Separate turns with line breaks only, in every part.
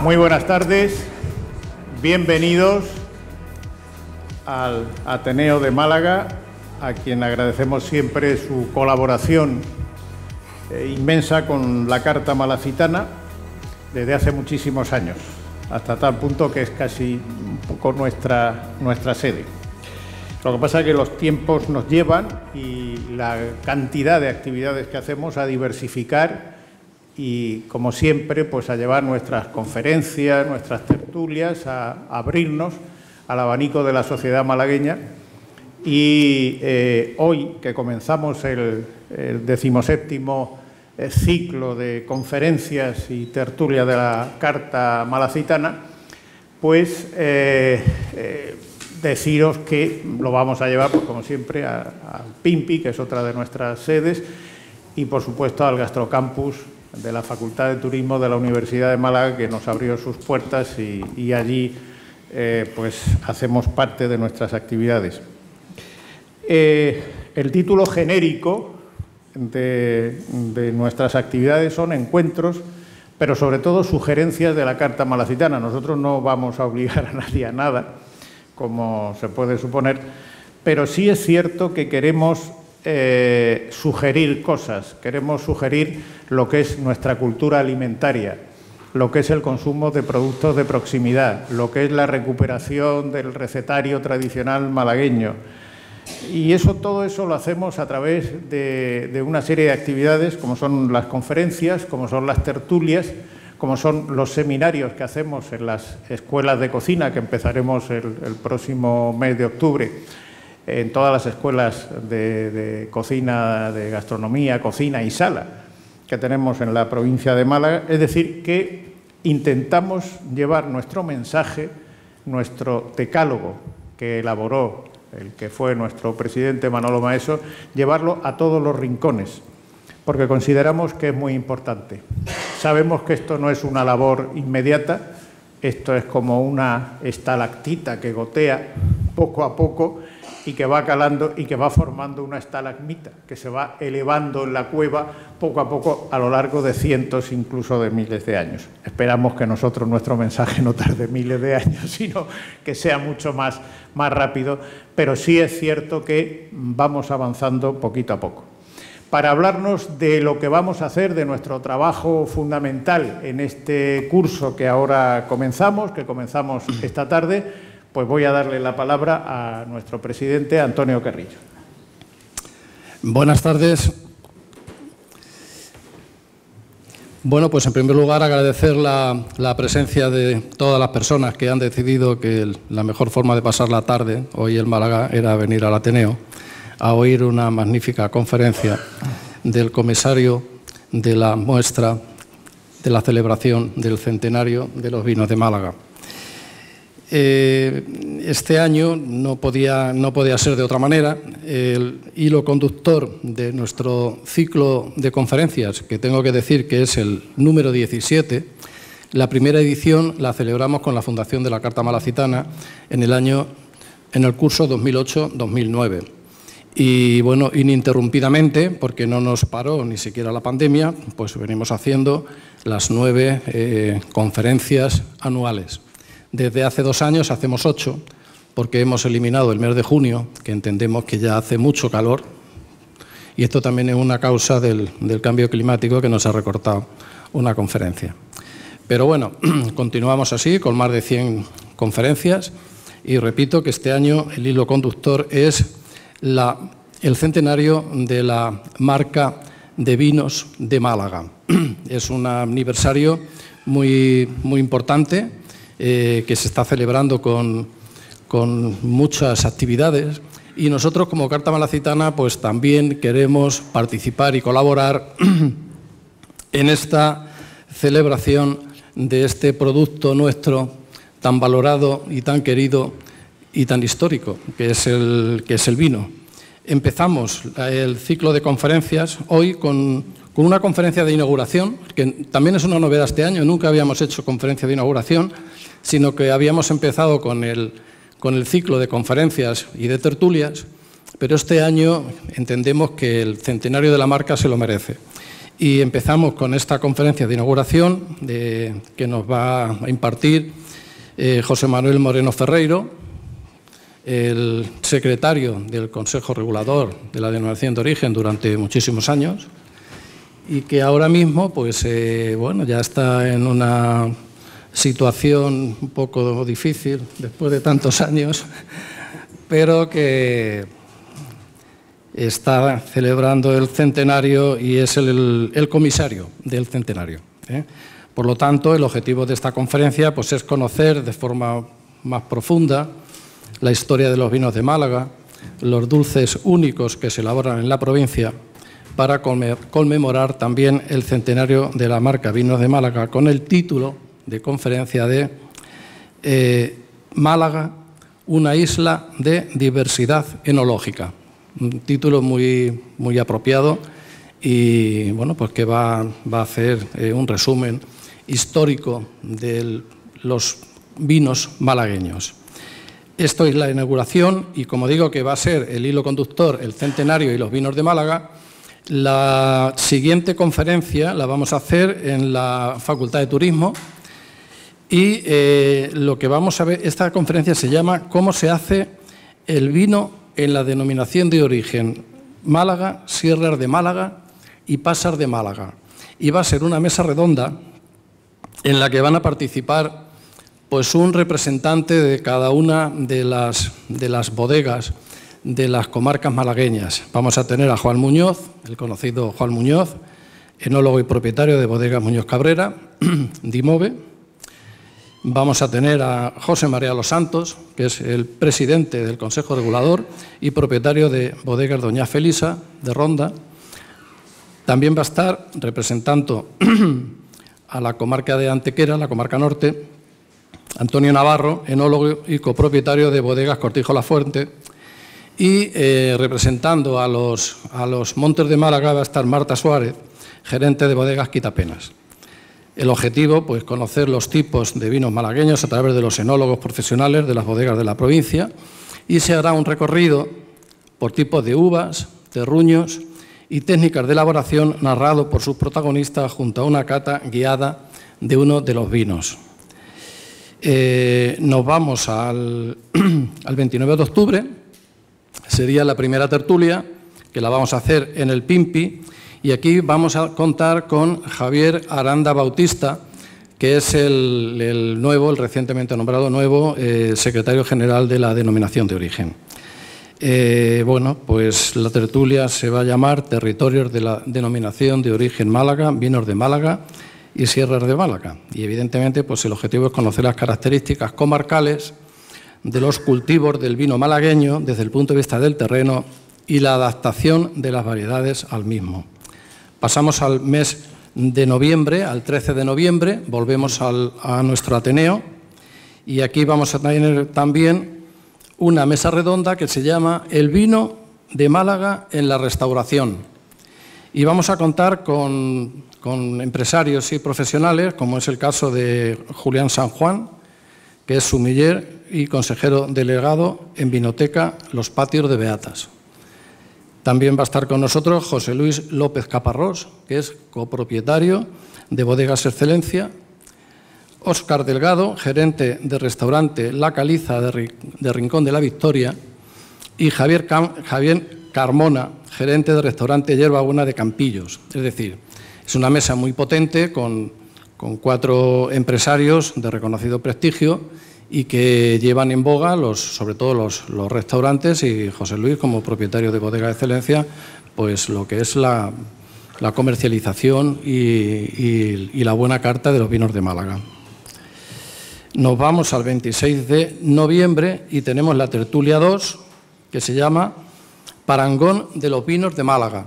Muy buenas tardes, bienvenidos al Ateneo de Málaga, a quien agradecemos siempre su colaboración inmensa con la Carta Malacitana desde hace muchísimos años, hasta tal punto que es casi un poco nuestra sede. Lo que pasa es que los tiempos nos llevan y la cantidad de actividades que hacemos a diversificar y, como siempre, pues a llevar nuestras conferencias, nuestras tertulias, a abrirnos al abanico de la sociedad malagueña. Y hoy, que comenzamos el 17º ciclo de conferencias y tertulias de la Carta Malacitana, pues deciros que lo vamos a llevar, pues, como siempre, al PIMPI, que es otra de nuestras sedes, y, por supuesto, al Gastrocampus de la Facultad de Turismo de la Universidad de Málaga, que nos abrió sus puertas y allí pues hacemos parte de nuestras actividades. El título genérico de nuestras actividades son encuentros, pero sobre todo sugerencias de la Carta Malacitana. Nosotros no vamos a obligar a nadie a nada, como se puede suponer, pero sí es cierto que queremos sugerir cosas, queremos sugerir lo que es nuestra cultura alimentaria, lo que es el consumo de productos de proximidad, lo que es la recuperación del recetario tradicional malagueño. Y todo eso lo hacemos a través de una serie de actividades, como son las conferencias, como son las tertulias, como son los seminarios que hacemos en las escuelas de cocina, que empezaremos el próximo mes de octubre, en todas las escuelas de cocina, de gastronomía, cocina y sala que tenemos en la provincia de Málaga. Es decir, que intentamos llevar nuestro mensaje, nuestro decálogo que elaboró el que fue nuestro presidente Manolo Maeso, llevarlo a todos los rincones, porque consideramos que es muy importante. Sabemos que esto no es una labor inmediata, esto es como una estalactita que gotea poco a poco y que va calando y que va formando una estalagmita que se va elevando en la cueva poco a poco a lo largo de cientos, incluso de miles de años. Esperamos que nuestro mensaje no tarde miles de años, sino que sea mucho más rápido, pero sí es cierto que vamos avanzando poquito a poco. Para hablarnos de lo que vamos a hacer, de nuestro trabajo fundamental en este curso que ahora comenzamos, esta tarde, pues voy a darle la palabra a nuestro presidente, Antonio Carrillo.
Buenas tardes. Bueno, pues en primer lugar agradecer la presencia de todas las personas que han decidido que la mejor forma de pasar la tarde hoy en Málaga era venir al Ateneo a oír una magnífica conferencia del comisario de la muestra de la celebración del centenario de los vinos de Málaga. Este año no podía ser de otra manera. El hilo conductor de nuestro ciclo de conferencias, que tengo que decir que es el número 17, la primera edición la celebramos con la Fundación de la Carta Malacitana en el curso 2008-2009. Y bueno, ininterrumpidamente, porque no nos paró ni siquiera la pandemia, pues venimos haciendo las 9 conferencias anuales. Desde hace 2 años hacemos 8, porque hemos eliminado el mes de junio, que entendemos que ya hace mucho calor, y esto también es una causa del cambio climático que nos ha recortado una conferencia. Pero bueno, continuamos así, con más de 100 conferencias, y repito que este año el hilo conductor es el centenario de la marca de vinos de Málaga. Es un aniversario muy importante, que se está celebrando con muchas actividades, y nosotros como Carta Malacitana pues también queremos participar y colaborar en esta celebración de este producto nuestro tan valorado y tan querido y tan histórico que es el vino. Empezamos el ciclo de conferencias hoy con una conferencia de inauguración, que también es una novedad este año. Nunca habíamos hecho conferencia de inauguración, sino que habíamos empezado con el ciclo de conferencias y de tertulias, pero este año entendemos que el centenario de la marca se lo merece. Y empezamos con esta conferencia de inauguración que nos va a impartir José Manuel Moreno Ferreiro, el secretario del Consejo Regulador de la Denominación de Origen durante muchísimos años y que ahora mismo pues, bueno, ya está en una situación un poco difícil después de tantos años, pero que está celebrando el centenario y es el comisario del centenario. Por lo tanto, el objetivo de esta conferencia pues, es conocer de forma más profunda la historia de los vinos de Málaga, los dulces únicos que se elaboran en la provincia, para conmemorar también el centenario de la marca Vinos de Málaga, con el título de conferencia de Málaga, una isla de diversidad enológica. Un título muy, muy apropiado y bueno, pues que va a hacer un resumen histórico de los vinos malagueños. Esto es la inauguración y, como digo, que va a ser el hilo conductor, el centenario y los vinos de Málaga. La siguiente conferencia la vamos a hacer en la Facultad de Turismo y lo que vamos a ver, esta conferencia se llama ¿Cómo se hace el vino en la denominación de origen Málaga, Sierras de Málaga y Pasas de Málaga? Y va a ser una mesa redonda en la que van a participar pues un representante de cada una de las bodegas de las comarcas malagueñas. Vamos a tener a Juan Muñoz, el conocido Juan Muñoz, enólogo y propietario de Bodegas Muñoz Cabrera, Dimove. Vamos a tener a José María Los Santos, que es el presidente del Consejo Regulador y propietario de Bodegas Doña Felisa, de Ronda. También va a estar representando a la comarca de Antequera, la comarca norte, Antonio Navarro, enólogo y copropietario de Bodegas Cortijo La Fuente. Y representando a los Montes de Málaga va a estar Marta Suárez, gerente de Bodegas Quitapenas. El objetivo, pues, conocer los tipos de vinos malagueños a través de los enólogos profesionales de las bodegas de la provincia y se hará un recorrido por tipos de uvas, terruños y técnicas de elaboración narrado por sus protagonistas junto a una cata guiada de uno de los vinos. Nos vamos al 29 de octubre, sería la primera tertulia, que la vamos a hacer en el Pimpi, y aquí vamos a contar con Javier Aranda Bautista, que es el recientemente nombrado nuevo secretario general de la Denominación de Origen. Bueno, pues la tertulia se va a llamar Territorios de la Denominación de Origen Málaga, Vinos de Málaga y Sierras de Málaga. Y evidentemente pues el objetivo es conocer las características comarcales de los cultivos del vino malagueño desde el punto de vista del terreno y la adaptación de las variedades al mismo. Pasamos al mes de noviembre, al 13 de noviembre, volvemos a nuestro Ateneo y aquí vamos a tener también una mesa redonda que se llama El vino de Málaga en la restauración. Y vamos a contar con empresarios y profesionales, como es el caso de Julián San Juan, que es sumiller y consejero delegado en Vinoteca Los Patios de Beatas. También va a estar con nosotros José Luis López Caparrós, que es copropietario de Bodegas Excelencia, Óscar Delgado, gerente de restaurante La Caliza de Rincón de la Victoria, y Javier Carmona, gerente de restaurante Yerba Buena de Campillos. Es decir, es una mesa muy potente con 4 empresarios de reconocido prestigio y que llevan en boga sobre todo los restaurantes y José Luis, como propietario de Bodega de Excelencia, pues lo que es la comercialización y la buena carta de los vinos de Málaga. Nos vamos al 26 de noviembre y tenemos la tertulia 2, que se llama Parangón de los vinos de Málaga.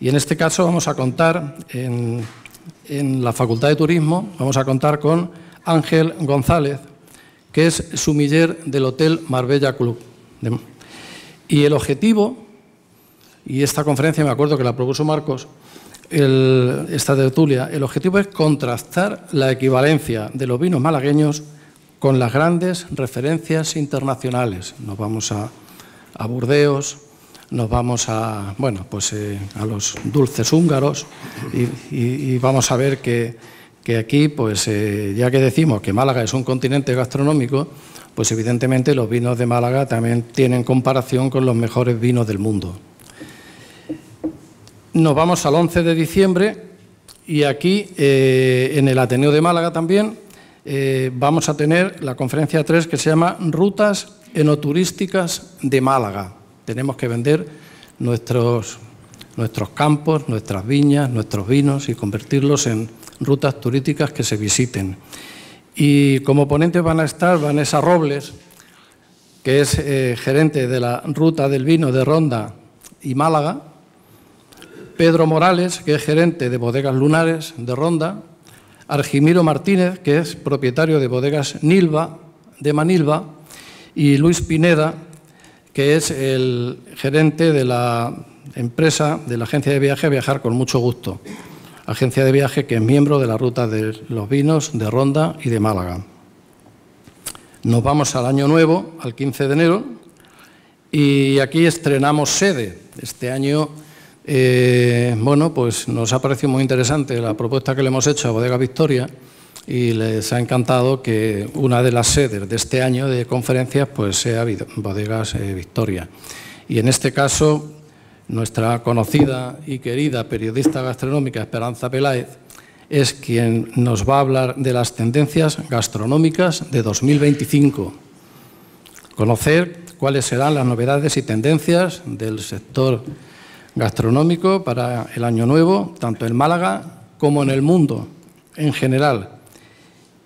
Y en este caso vamos a contar, en la Facultad de Turismo, vamos a contar con Ángel González, que es sumiller del Hotel Marbella Club. Y el objetivo, y esta conferencia me acuerdo que la propuso Marcos, esta tertulia, el objetivo es contrastar la equivalencia de los vinos malagueños con las grandes referencias internacionales. Nos vamos a Burdeos, nos vamos a, bueno, pues, a los dulces húngaros y vamos a ver que aquí, pues, ya que decimos que Málaga es un continente gastronómico, pues evidentemente los vinos de Málaga también tienen comparación con los mejores vinos del mundo. Nos vamos al 11 de diciembre y aquí, en el Ateneo de Málaga también, vamos a tener la conferencia 3 que se llama Rutas enoturísticas de Málaga. Tenemos que vender nuestros campos, nuestras viñas, nuestros vinos y convertirlos en rutas turísticas que se visiten. Y como ponentes van a estar Vanessa Robles, que es gerente de la Ruta del Vino de Ronda y Málaga, Pedro Morales, que es gerente de Bodegas Lunares de Ronda, Argimiro Martínez, que es propietario de Bodegas Nilva de Manilva, y Luis Pineda, que es el gerente de la empresa de la agencia de viaje Viajar con Mucho Gusto, agencia de viaje que es miembro de la Ruta de los Vinos de Ronda y de Málaga. Nos vamos al Año Nuevo, al 15 de enero, y aquí estrenamos sede. Este año, bueno, pues nos ha parecido muy interesante la propuesta que le hemos hecho a Bodega Victoria y les ha encantado que una de las sedes de este año de conferencias pues sea Bodegas Victoria. Y en este caso, nuestra conocida y querida periodista gastronómica Esperanza Peláez es quien nos va a hablar de las tendencias gastronómicas de 2025. Conocer cuáles serán las novedades y tendencias del sector gastronómico para el Año Nuevo, tanto en Málaga como en el mundo en general.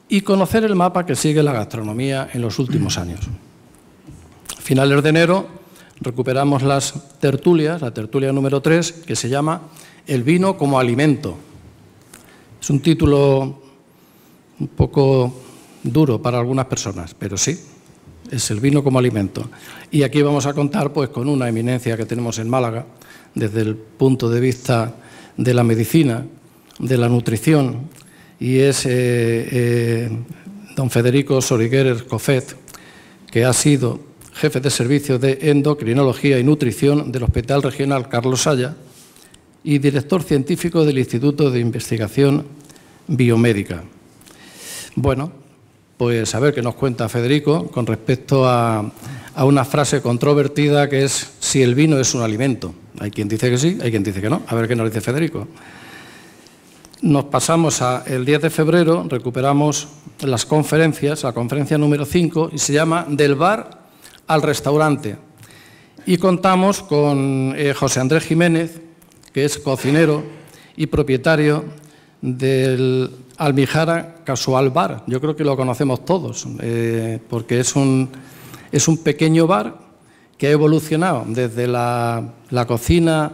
Y conocer el mapa que sigue la gastronomía en los últimos años. A finales de enero recuperamos las tertulias, la tertulia número 3, que se llama El vino como alimento. Es un título un poco duro para algunas personas, pero sí, es el vino como alimento. Y aquí vamos a contar pues, con una eminencia que tenemos en Málaga, desde el punto de vista de la medicina, de la nutrición, y es don Federico Soriguer Escofet, que ha sido jefe de servicio de endocrinología y nutrición del Hospital Regional Carlos Saya y director científico del Instituto de Investigación Biomédica. Bueno, pues a ver qué nos cuenta Federico con respecto a una frase controvertida que es si el vino es un alimento. Hay quien dice que sí, hay quien dice que no. A ver qué nos dice Federico. Nos pasamos el 10 de febrero, recuperamos las conferencias, la conferencia número 5, y se llama Del bar al restaurante. Y contamos con José Andrés Jiménez, que es cocinero y propietario del Almijara Casual Bar. Yo creo que lo conocemos todos, porque es un pequeño bar que ha evolucionado desde la cocina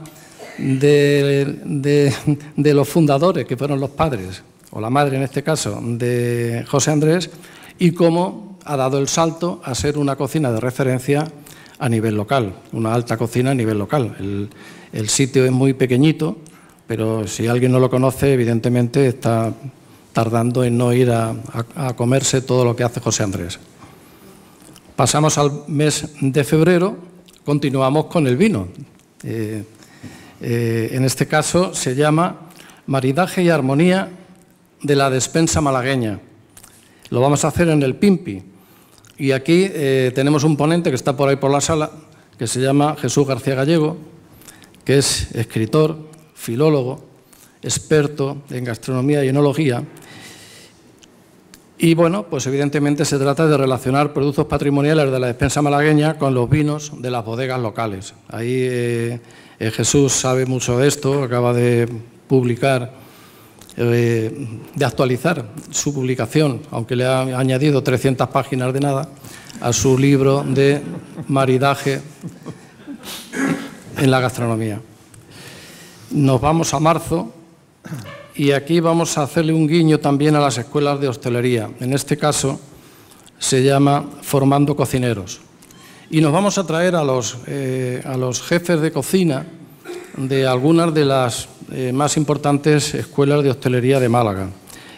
de los fundadores, que fueron los padres, o la madre en este caso, de José Andrés, y cómo ha dado el salto a ser una cocina de referencia a nivel local, una alta cocina a nivel local. El sitio es muy pequeñito, pero si alguien no lo conoce, evidentemente está tardando en no ir a comerse todo lo que hace José Andrés. Pasamos al mes de febrero, continuamos con el vino. En este caso se llama Maridaje y Armonía de la Despensa Malagueña. Lo vamos a hacer en el Pimpi. Y aquí tenemos un ponente que está por ahí por la sala, que se llama Jesús García Gallego, que es escritor, filólogo, experto en gastronomía y enología. Y bueno, pues evidentemente se trata de relacionar productos patrimoniales de la despensa malagueña con los vinos de las bodegas locales. Ahí Jesús sabe mucho de esto, acaba de publicar, de actualizar su publicación, aunque le ha añadido 300 páginas de nada, a su libro de maridaje en la gastronomía. Nos vamos a marzo y aquí vamos a hacerle un guiño también a las escuelas de hostelería. En este caso se llama Formando Cocineros. Y nos vamos a traer a los jefes de cocina de algunas de las más importantes escuelas de hostelería de Málaga.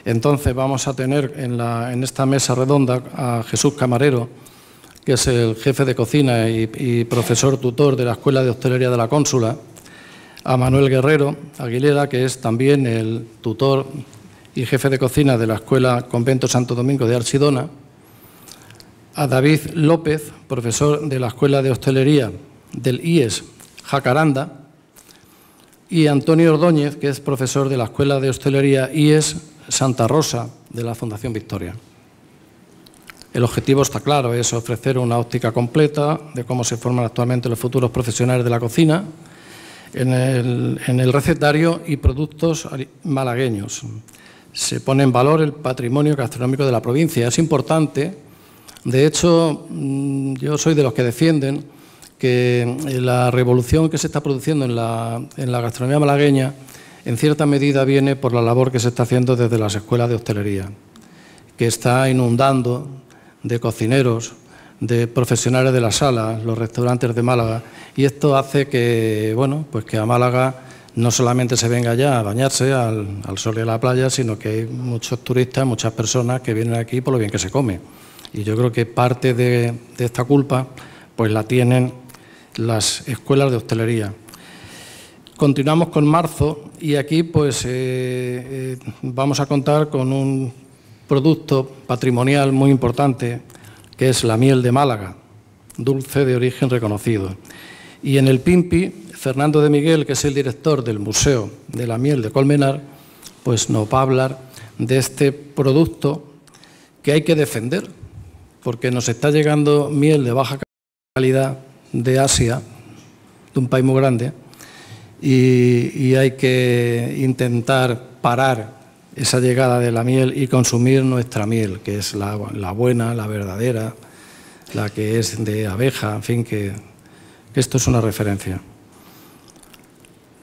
Entonces vamos a tener en esta mesa redonda a Jesús Camarero, que es el jefe de cocina y profesor tutor de la Escuela de Hostelería de la Cónsula, a Manuel Guerrero Aguilera, que es también el tutor y jefe de cocina de la Escuela Convento Santo Domingo de Archidona, a David López, profesor de la Escuela de Hostelería del IES Jacaranda, y Antonio Ordóñez, que es profesor de la Escuela de Hostelería IES Santa Rosa de la Fundación Victoria. El objetivo está claro, es ofrecer una óptica completa de cómo se forman actualmente los futuros profesionales de la cocina en el recetario y productos malagueños. Se pone en valor el patrimonio gastronómico de la provincia. Es importante, de hecho, yo soy de los que defienden que la revolución que se está produciendo en la gastronomía malagueña en cierta medida viene por la labor que se está haciendo desde las escuelas de hostelería, que está inundando de cocineros, de profesionales de la sala, los restaurantes de Málaga, y esto hace que, bueno, pues que a Málaga no solamente se venga ya a bañarse al sol y a la playa, sino que hay muchos turistas, muchas personas que vienen aquí por lo bien que se come. Y yo creo que parte de esta culpa pues la tienen las escuelas de hostelería. Continuamos con marzo y aquí pues vamos a contar con un producto patrimonial muy importante, que es la miel de Málaga, dulce de origen reconocido. Y en el Pimpi, Fernando de Miguel, que es el director del Museo de la Miel de Colmenar, pues nos va a hablar de este producto que hay que defender, porque nos está llegando miel de baja calidad de Asia, de un país muy grande, y hay que intentar parar esa llegada de la miel y consumir nuestra miel, que es la buena, la verdadera, la que es de abeja, en fin, que esto es una referencia.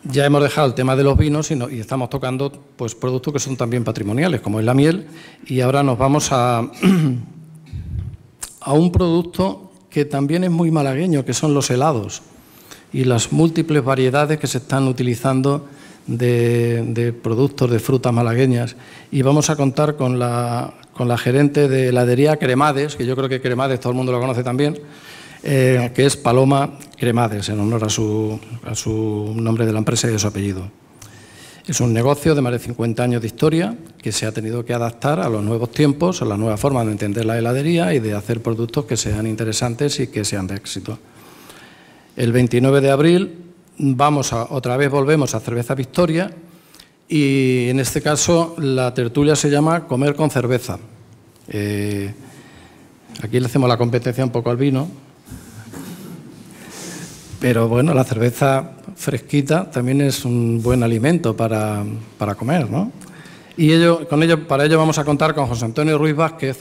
Ya hemos dejado el tema de los vinos y estamos tocando pues, productos que son también patrimoniales, como es la miel, y ahora nos vamos a un producto que también es muy malagueño, que son los helados y las múltiples variedades que se están utilizando de productos de frutas malagueñas. Y vamos a contar con la gerente de heladería Cremades, que yo creo que Cremades todo el mundo lo conoce también, que es Paloma Cremades, en honor a su nombre de la empresa y a su apellido. Es un negocio de más de 50 años de historia que se ha tenido que adaptar a los nuevos tiempos, a la nueva forma de entender la heladería y de hacer productos que sean interesantes y que sean de éxito. El 29 de abril otra vez volvemos a Cerveza Victoria y en este caso la tertulia se llama Comer con cerveza. Aquí le hacemos la competencia un poco al vino, pero bueno, la cerveza fresquita también es un buen alimento para comer, ¿no? Y para ello vamos a contar con José Antonio Ruiz Vázquez,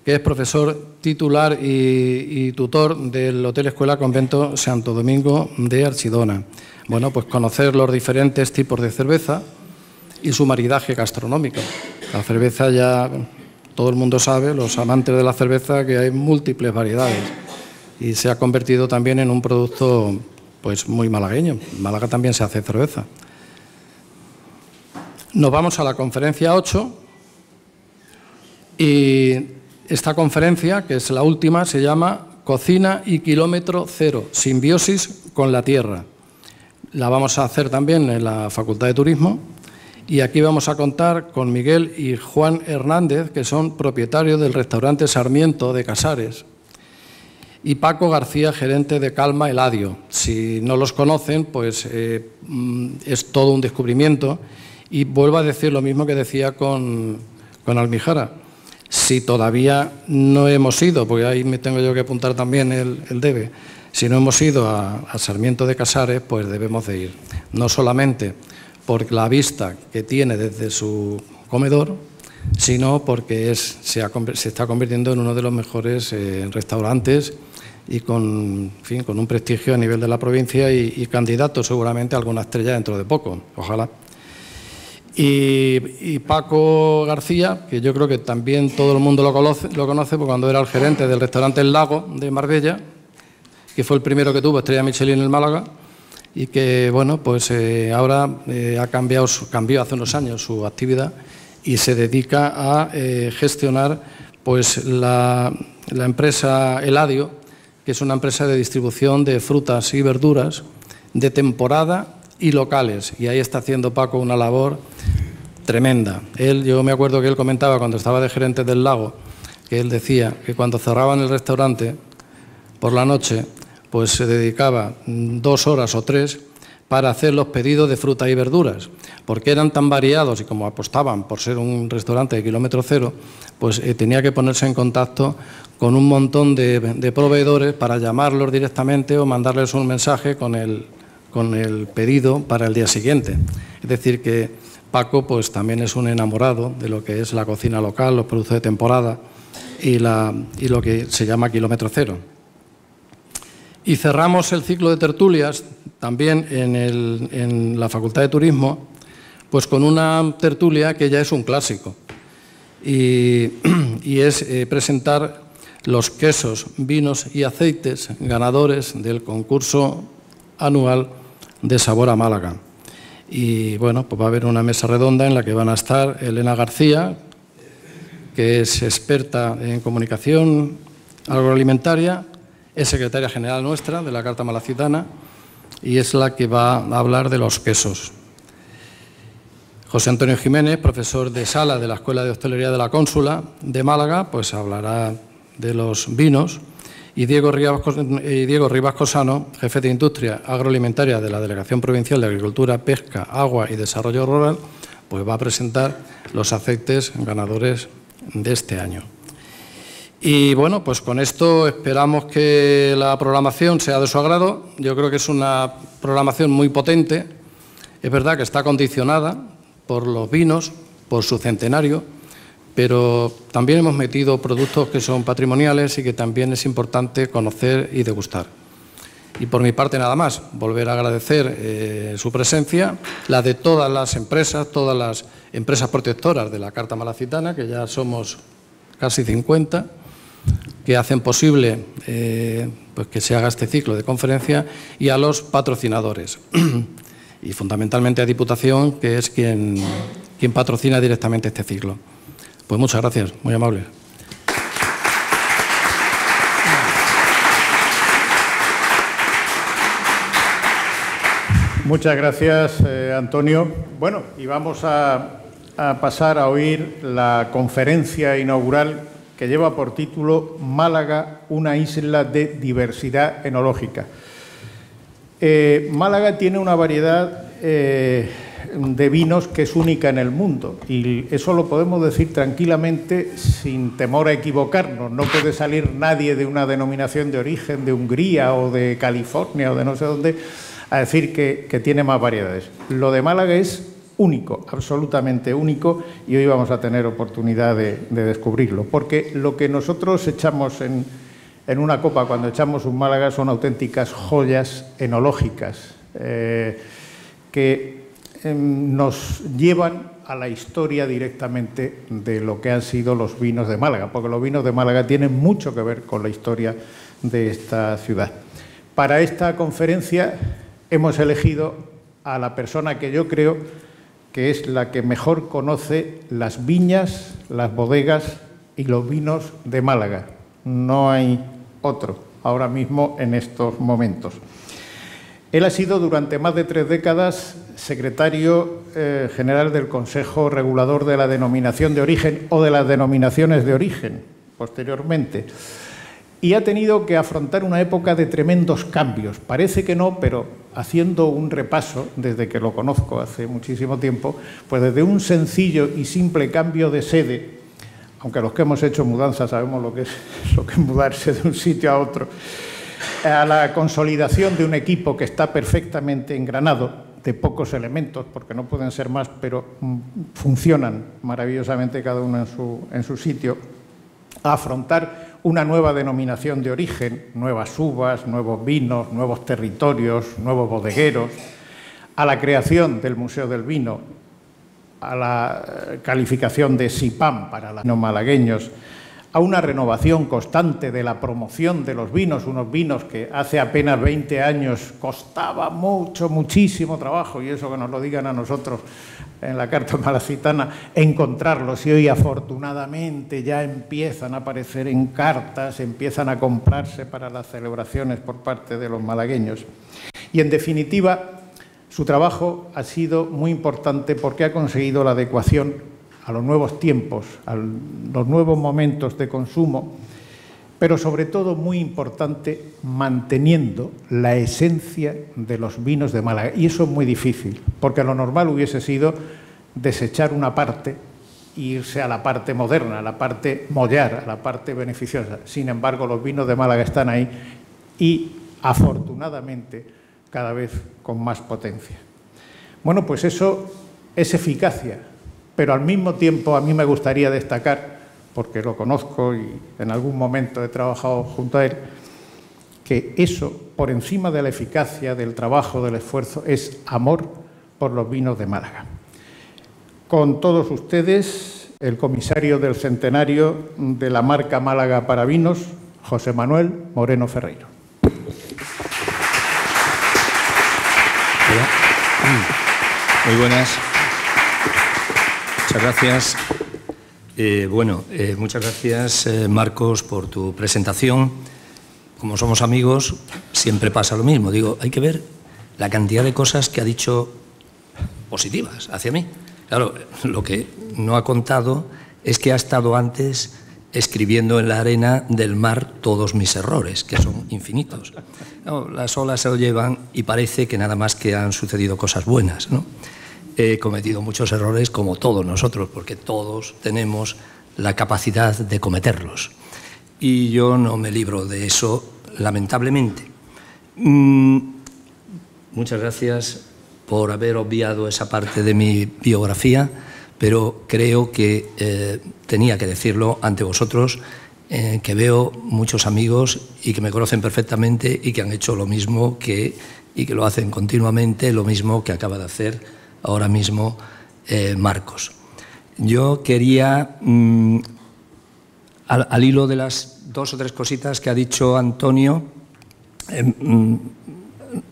que es profesor titular y tutor del Hotel Escuela Convento Santo Domingo de Archidona. Bueno, pues conocer los diferentes tipos de cerveza y su maridaje gastronómico. La cerveza ya todo el mundo sabe, los amantes de la cerveza, que hay múltiples variedades y se ha convertido también en un producto pues muy malagueño. En Málaga también se hace cerveza. Nos vamos a la conferencia 8 y esta conferencia, que es la última, se llama Cocina y kilómetro cero, simbiosis con la tierra. La vamos a hacer también en la Facultad de Turismo y aquí vamos a contar con Miguel y Juan Hernández, que son propietarios del restaurante Sarmiento de Casares, y Paco García, gerente de Calma Eladio. Si no los conocen, pues es todo un descubrimiento. Y vuelvo a decir lo mismo que decía con Almijara. Si todavía no hemos ido, porque ahí me tengo yo que apuntar también el debe, si no hemos ido a Sarmiento de Casares, pues debemos de ir. No solamente por la vista que tiene desde su comedor, sino porque se está convirtiendo en uno de los mejores restaurantes y con un prestigio a nivel de la provincia y candidato seguramente a alguna estrella dentro de poco, ojalá. Y Paco García, que yo creo que también todo el mundo lo conoce porque cuando era el gerente del restaurante El Lago de Marbella, que fue el primero que tuvo estrella Michelin en Málaga, y que bueno, pues ahora cambió hace unos años su actividad y se dedica a gestionar pues la empresa Eladio, que es una empresa de distribución de frutas y verduras de temporada y locales. Y ahí está haciendo Paco una labor tremenda. Yo me acuerdo que él comentaba cuando estaba de gerente del Lago, que él decía que cuando cerraban el restaurante por la noche, pues se dedicaba 2 horas o 3 para hacer los pedidos de fruta y verduras, porque eran tan variados y como apostaban por ser un restaurante de kilómetro cero, pues tenía que ponerse en contacto con un montón de proveedores para llamarlos directamente o mandarles un mensaje con el pedido para el día siguiente. Es decir, que Paco pues también es un enamorado de lo que es la cocina local, los productos de temporada y lo que se llama kilómetro cero. Y cerramos el ciclo de tertulias también en la Facultad de Turismo, pues con una tertulia que ya es un clásico y es presentar los quesos, vinos y aceites ganadores del concurso anual de Sabor a Málaga. Y bueno, pues va a haber una mesa redonda en la que van a estar Elena García, que es experta en comunicación agroalimentaria, es secretaria general nuestra de la Carta Malacitana y es la que va a hablar de los quesos. José Antonio Jiménez, profesor de sala de la Escuela de Hostelería de la Cónsula de Málaga, pues hablará de los vinos. Y Diego Rivas Cosano, jefe de Industria Agroalimentaria de la Delegación Provincial de Agricultura, Pesca, Agua y Desarrollo Rural, pues va a presentar los aceites ganadores de este año. Y bueno, pues con esto esperamos que la programación sea de su agrado. Yo creo que es una programación muy potente. Es verdad que está condicionada por los vinos, por su centenario, pero también hemos metido productos que son patrimoniales y que también es importante conocer y degustar. Y por mi parte nada más, volver a agradecer su presencia, la de todas las empresas protectoras de la Carta Malacitana, que ya somos casi 50, que hacen posible pues que se haga este ciclo de conferencia, y a los patrocinadores. Y fundamentalmente a Diputación, que es quien patrocina directamente este ciclo. Pues muchas gracias, muy amable.
Muchas gracias, Antonio. Bueno, y vamos a pasar a oír la conferencia inaugural que lleva por título Málaga, una isla de diversidad enológica. Málaga tiene una variedad de vinos que es única en el mundo y eso lo podemos decir tranquilamente sin temor a equivocarnos. No puede salir nadie de una denominación de origen de Hungría o de California o de no sé dónde a decir que tiene más variedades. Lo de Málaga es único, absolutamente único, y hoy vamos a tener oportunidad de descubrirlo, porque lo que nosotros echamos en una copa cuando echamos un Málaga son auténticas joyas enológicas que nos llevan a la historia directamente de lo que han sido los vinos de Málaga, porque los vinos de Málaga tienen mucho que ver con la historia de esta ciudad. Para esta conferencia hemos elegido a la persona que yo creo que es la que mejor conoce las viñas, las bodegas y los vinos de Málaga. No hay otro ahora mismo en estos momentos. Él ha sido durante más de 3 décadas secretario general del Consejo Regulador de la Denominación de Origen o de las Denominaciones de Origen, posteriormente. Y ha tenido que afrontar una época de tremendos cambios. Parece que no, pero haciendo un repaso, desde que lo conozco hace muchísimo tiempo, pues desde un sencillo y simple cambio de sede, aunque los que hemos hecho mudanza sabemos lo que es mudarse de un sitio a otro, a la consolidación de un equipo que está perfectamente engranado, de pocos elementos, porque no pueden ser más, pero funcionan maravillosamente cada uno en su sitio, a afrontar una nueva denominación de origen, nuevas uvas, nuevos vinos, nuevos territorios, nuevos bodegueros, a la creación del Museo del Vino, a la calificación de SIPAM para los vinos malagueños, a una renovación constante de la promoción de los vinos, unos vinos que hace apenas 20 años costaba muchísimo trabajo, y eso que nos lo digan a nosotros en la Carta Malacitana, encontrarlos, y hoy afortunadamente ya empiezan a aparecer en cartas, empiezan a comprarse para las celebraciones por parte de los malagueños. Y en definitiva, su trabajo ha sido muy importante porque ha conseguido la adecuación a los nuevos tiempos, a los nuevos momentos de consumo, pero sobre todo, muy importante, manteniendo la esencia de los vinos de Málaga. Y eso es muy difícil, porque lo normal hubiese sido desechar una parte e irse a la parte moderna, a la parte mollar, a la parte beneficiosa. Sin embargo, los vinos de Málaga están ahí y, afortunadamente, cada vez con más potencia. Bueno, pues eso es eficacia. Pero al mismo tiempo a mí me gustaría destacar, porque lo conozco y en algún momento he trabajado junto a él, que eso, por encima de la eficacia, del trabajo, del esfuerzo, es amor por los vinos de Málaga. Con todos ustedes, el comisario del centenario de la marca Málaga para Vinos, José Manuel Moreno Ferreiro.
Hola. Muy buenas. Muchas gracias. Muchas gracias, Marcos, por tu presentación. Como somos amigos, siempre pasa lo mismo. Digo, hay que ver la cantidad de cosas que ha dicho positivas hacia mí. Claro, lo que no ha contado es que ha estado antes escribiendo en la arena del mar todos mis errores, que son infinitos. No, las olas se lo llevan y parece que nada más que han sucedido cosas buenas, ¿no? He cometido muchos errores, como todos nosotros, porque todos tenemos la capacidad de cometerlos. Y yo no me libro de eso, lamentablemente. Muchas gracias por haber obviado esa parte de mi biografía, pero creo que tenía que decirlo ante vosotros, que veo muchos amigos y que me conocen perfectamente y que han hecho lo mismo y que lo hacen continuamente, lo mismo que acaba de hacer ahora mismo Marcos. Yo quería, al hilo de las 2 o 3 cositas que ha dicho Antonio,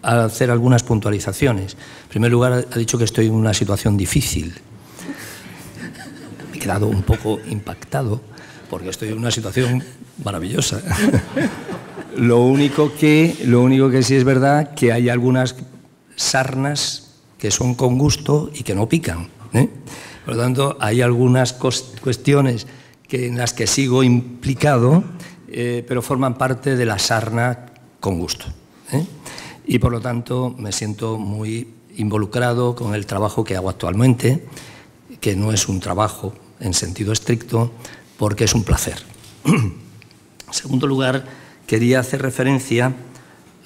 hacer algunas puntualizaciones. En primer lugar, ha dicho que estoy en una situación difícil. Me he quedado un poco impactado porque estoy en una situación maravillosa. Lo único que sí es verdad que hay algunas sarnas que son con gusto y que no pican, ¿eh? Por lo tanto, hay algunas cuestiones en las que sigo implicado, pero forman parte de la sarna con gusto, ¿eh? Y por lo tanto me siento muy involucrado con el trabajo que hago actualmente, que no es un trabajo en sentido estricto, porque es un placer. En segundo lugar, quería hacer referencia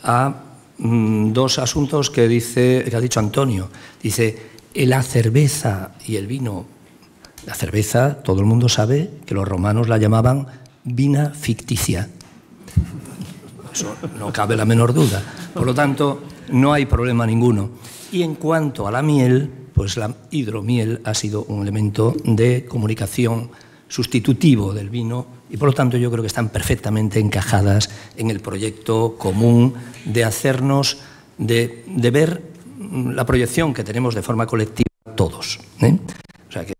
a 2 asuntos que ha dicho Antonio. Dice, la cerveza y el vino. La cerveza, todo el mundo sabe que los romanos la llamaban vina ficticia. Eso no cabe la menor duda. Por lo tanto, no hay problema ninguno. Y en cuanto a la miel, pues la hidromiel ha sido un elemento de comunicación sustitutivo del vino y, por lo tanto, yo creo que están perfectamente encajadas en el proyecto común de hacernos, de ver la proyección que tenemos de forma colectiva todos, ¿eh? O sea que,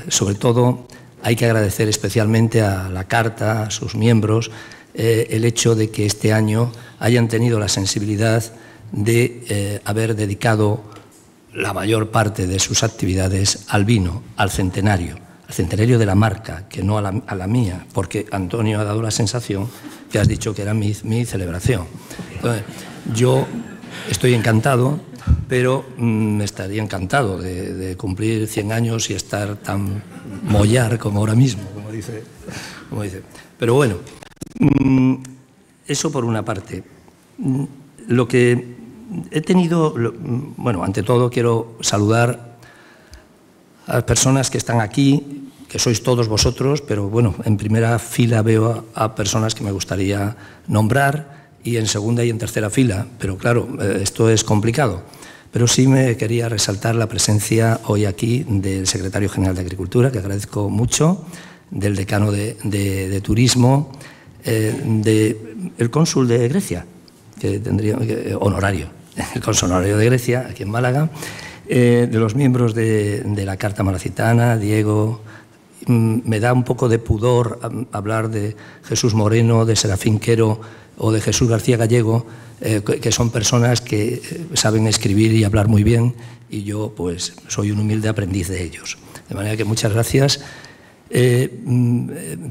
sobre todo, hay que agradecer especialmente a la Carta, a sus miembros, el hecho de que este año hayan tenido la sensibilidad de haber dedicado la mayor parte de sus actividades al vino, al centenario de la marca, que no a la mía, porque Antonio ha dado la sensación que has dicho que era mi celebración. Entonces, yo estoy encantado, pero estaría encantado de cumplir 100 años y estar tan mollar como ahora mismo, como dice. Pero bueno, eso por una parte. Lo que he tenido, bueno, ante todo quiero saludar a las personas que están aquí, que sois todos vosotros, pero bueno, en primera fila veo a personas que me gustaría nombrar y en segunda y en tercera fila, pero claro, esto es complicado. Pero sí me quería resaltar la presencia hoy aquí del Secretario General de Agricultura, que agradezco mucho, del decano de turismo, del cónsul de Grecia, que tendría honorario, el cónsul honorario de Grecia, aquí en Málaga, de los miembros de la Carta Malacitana, Diego. Me da un poco de pudor hablar de Jesús Moreno, de Serafín Quero o de Jesús García Gallego, que son personas que saben escribir y hablar muy bien, y yo pues soy un humilde aprendiz de ellos. De manera que muchas gracias.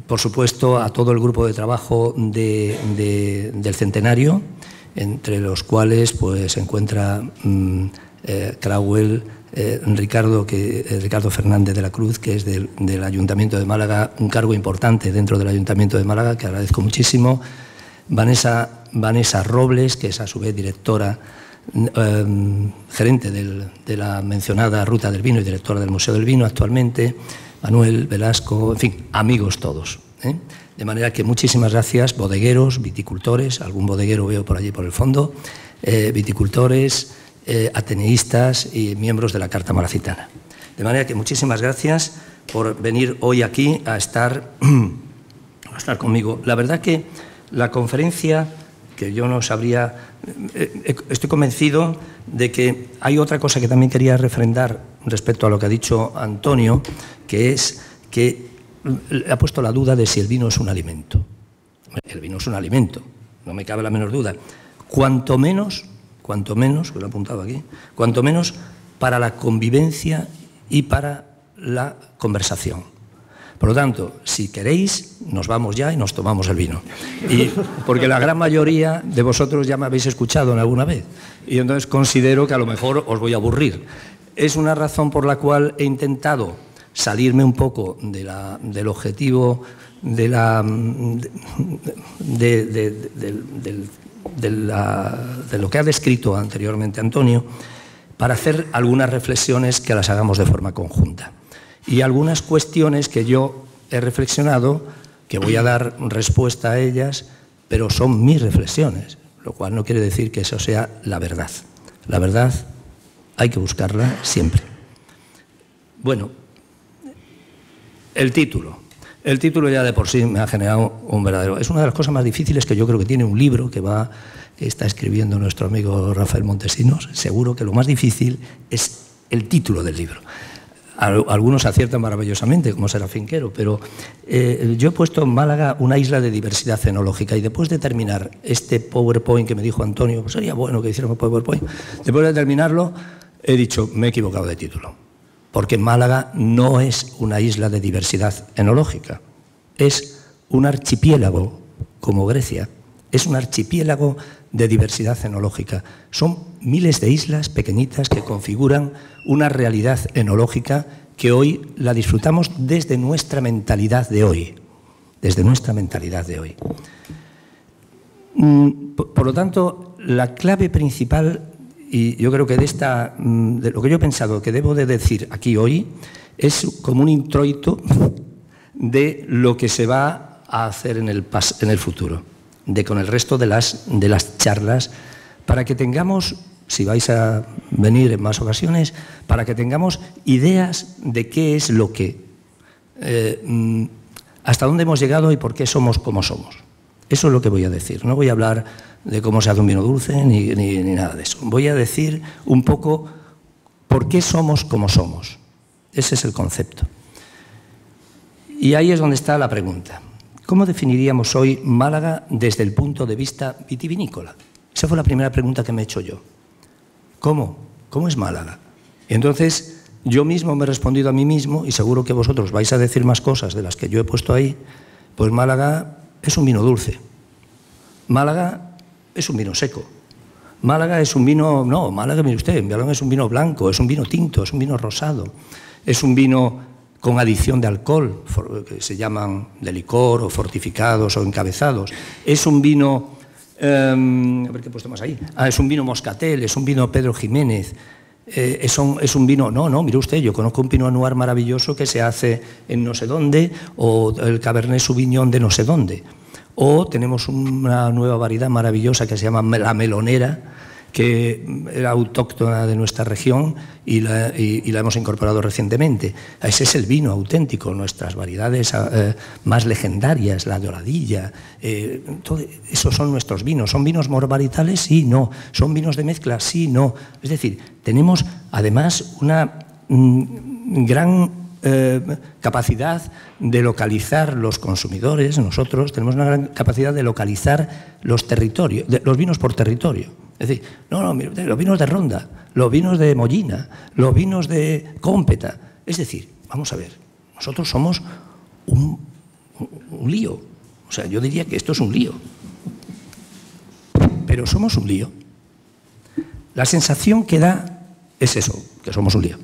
Por supuesto, a todo el grupo de trabajo del centenario, entre los cuales pues, se encuentra Crauel, Ricardo Fernández de la Cruz, que es del Ayuntamiento de Málaga, un cargo importante dentro del Ayuntamiento de Málaga, que agradezco muchísimo. Vanessa Robles, que es a su vez directora, gerente de la mencionada Ruta del Vino y directora del Museo del Vino actualmente, Manuel Velasco, en fin, amigos todos. De manera que muchísimas gracias, bodegueros, viticultores, algún bodeguero veo por allí por el fondo, viticultores, ateneístas y miembros de la Carta Malacitana. De manera que muchísimas gracias por venir hoy aquí a estar conmigo. La verdad que la conferencia, que yo no sabría, estoy convencido de que hay otra cosa que también quería refrendar respecto a lo que ha dicho Antonio, que es que ha puesto la duda de si el vino es un alimento. El vino es un alimento, no me cabe la menor duda. Cuanto menos, que lo he apuntado aquí, cuanto menos para la convivencia y para la conversación. Por lo tanto, si queréis, nos vamos ya y nos tomamos el vino. Porque la gran mayoría de vosotros ya me habéis escuchado en alguna vez. Y entonces considero que a lo mejor os voy a aburrir. Es una razón por la cual he intentado salirme un poco del objetivo de lo que ha descrito anteriormente Antonio, para hacer algunas reflexiones que las hagamos de forma conjunta. Y algunas cuestiones que yo he reflexionado, que voy a dar respuesta a ellas, pero son mis reflexiones, lo cual no quiere decir que eso sea la verdad. La verdad hay que buscarla siempre. Bueno, el título. El título ya de por sí me ha generado un verdadero... Es una de las cosas más difíciles que yo creo que tiene un libro que está escribiendo nuestro amigo Rafael Montesinos. Seguro que lo más difícil es el título del libro. Algunos aciertan maravillosamente, como Serafín Quero, pero yo he puesto en Málaga una isla de diversidad cenológica, y después de terminar este PowerPoint que me dijo Antonio, pues sería bueno que hiciéramos PowerPoint, después de terminarlo he dicho, me he equivocado de título, porque Málaga no es una isla de diversidad enológica, es un archipiélago como Grecia, es un archipiélago de diversidad enológica. Son miles de islas pequeñitas que configuran una realidad enológica que hoy la disfrutamos desde nuestra mentalidad de hoy. Desde nuestra mentalidad de hoy. Por lo tanto, la clave principal, y yo creo que de lo que yo he pensado que debo de decir aquí hoy, es como un introito de lo que se va a hacer en el futuro, con el resto de las charlas, para que tengamos, si vais a venir en más ocasiones, para que tengamos ideas de qué es lo que, hasta dónde hemos llegado y por qué somos como somos. Eso es lo que voy a decir. No voy a hablar de cómo se hace un vino dulce ni nada de eso. Voy a decir un poco por qué somos como somos. Ese es el concepto. Y ahí es donde está la pregunta. ¿Cómo definiríamos hoy Málaga desde el punto de vista vitivinícola? Esa fue la primera pregunta que me he hecho yo. ¿Cómo? ¿Cómo es Málaga? Y entonces yo mismo me he respondido a mí mismo, y seguro que vosotros vais a decir más cosas de las que yo he puesto ahí. Pues Málaga es un vino dulce. Málaga es un vino seco. Málaga es un vino... No, Málaga, mire usted, Málaga es un vino blanco, es un vino tinto, es un vino rosado, es un vino con adición de alcohol, que se llaman de licor, o fortificados, o encabezados. Es un vino... a ver qué he puesto más ahí. Es un vino Moscatel, es un vino Pedro Jiménez, es un vino... No, mire usted, yo conozco un Pinot Noir maravilloso que se hace en no sé dónde, o el Cabernet Sauvignon de no sé dónde. O tenemos una nueva variedad maravillosa que se llama la melonera, que era autóctona de nuestra región y la hemos incorporado recientemente. Ese es el vino auténtico, nuestras variedades más legendarias, la doradilla, todo esos son nuestros vinos. ¿Son vinos monovarietales? Sí, no. ¿Son vinos de mezcla? Sí, no. Es decir, tenemos además una gran capacidad de localizar los consumidores. Nosotros tenemos una gran capacidad de localizar los territorios, los vinos por territorio. Es decir, no, mire, los vinos de Ronda, los vinos de Mollina, los vinos de Cómpeta. Es decir, vamos a ver, nosotros somos un lío. O sea, yo diría que esto es un lío. Pero somos un lío. La sensación que da es eso, que somos un lío.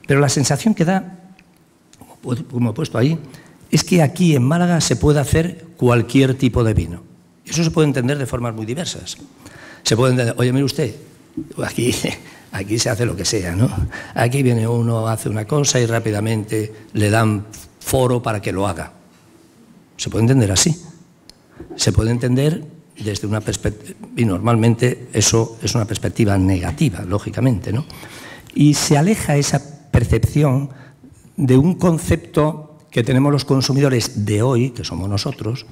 Pero la sensación que da, como he puesto ahí, es que aquí en Málaga se puede hacer cualquier tipo de vino. Eso se puede entender de formas muy diversas. Se puede entender, oye, mire usted, aquí se hace lo que sea, ¿no? Aquí viene uno, hace una cosa y rápidamente le dan foro para que lo haga. Se puede entender así. Se puede entender desde una perspectiva, y normalmente eso es una perspectiva negativa, lógicamente, ¿no? Y se aleja esa percepción de un concepto que tenemos los consumidores de hoy, que somos nosotros,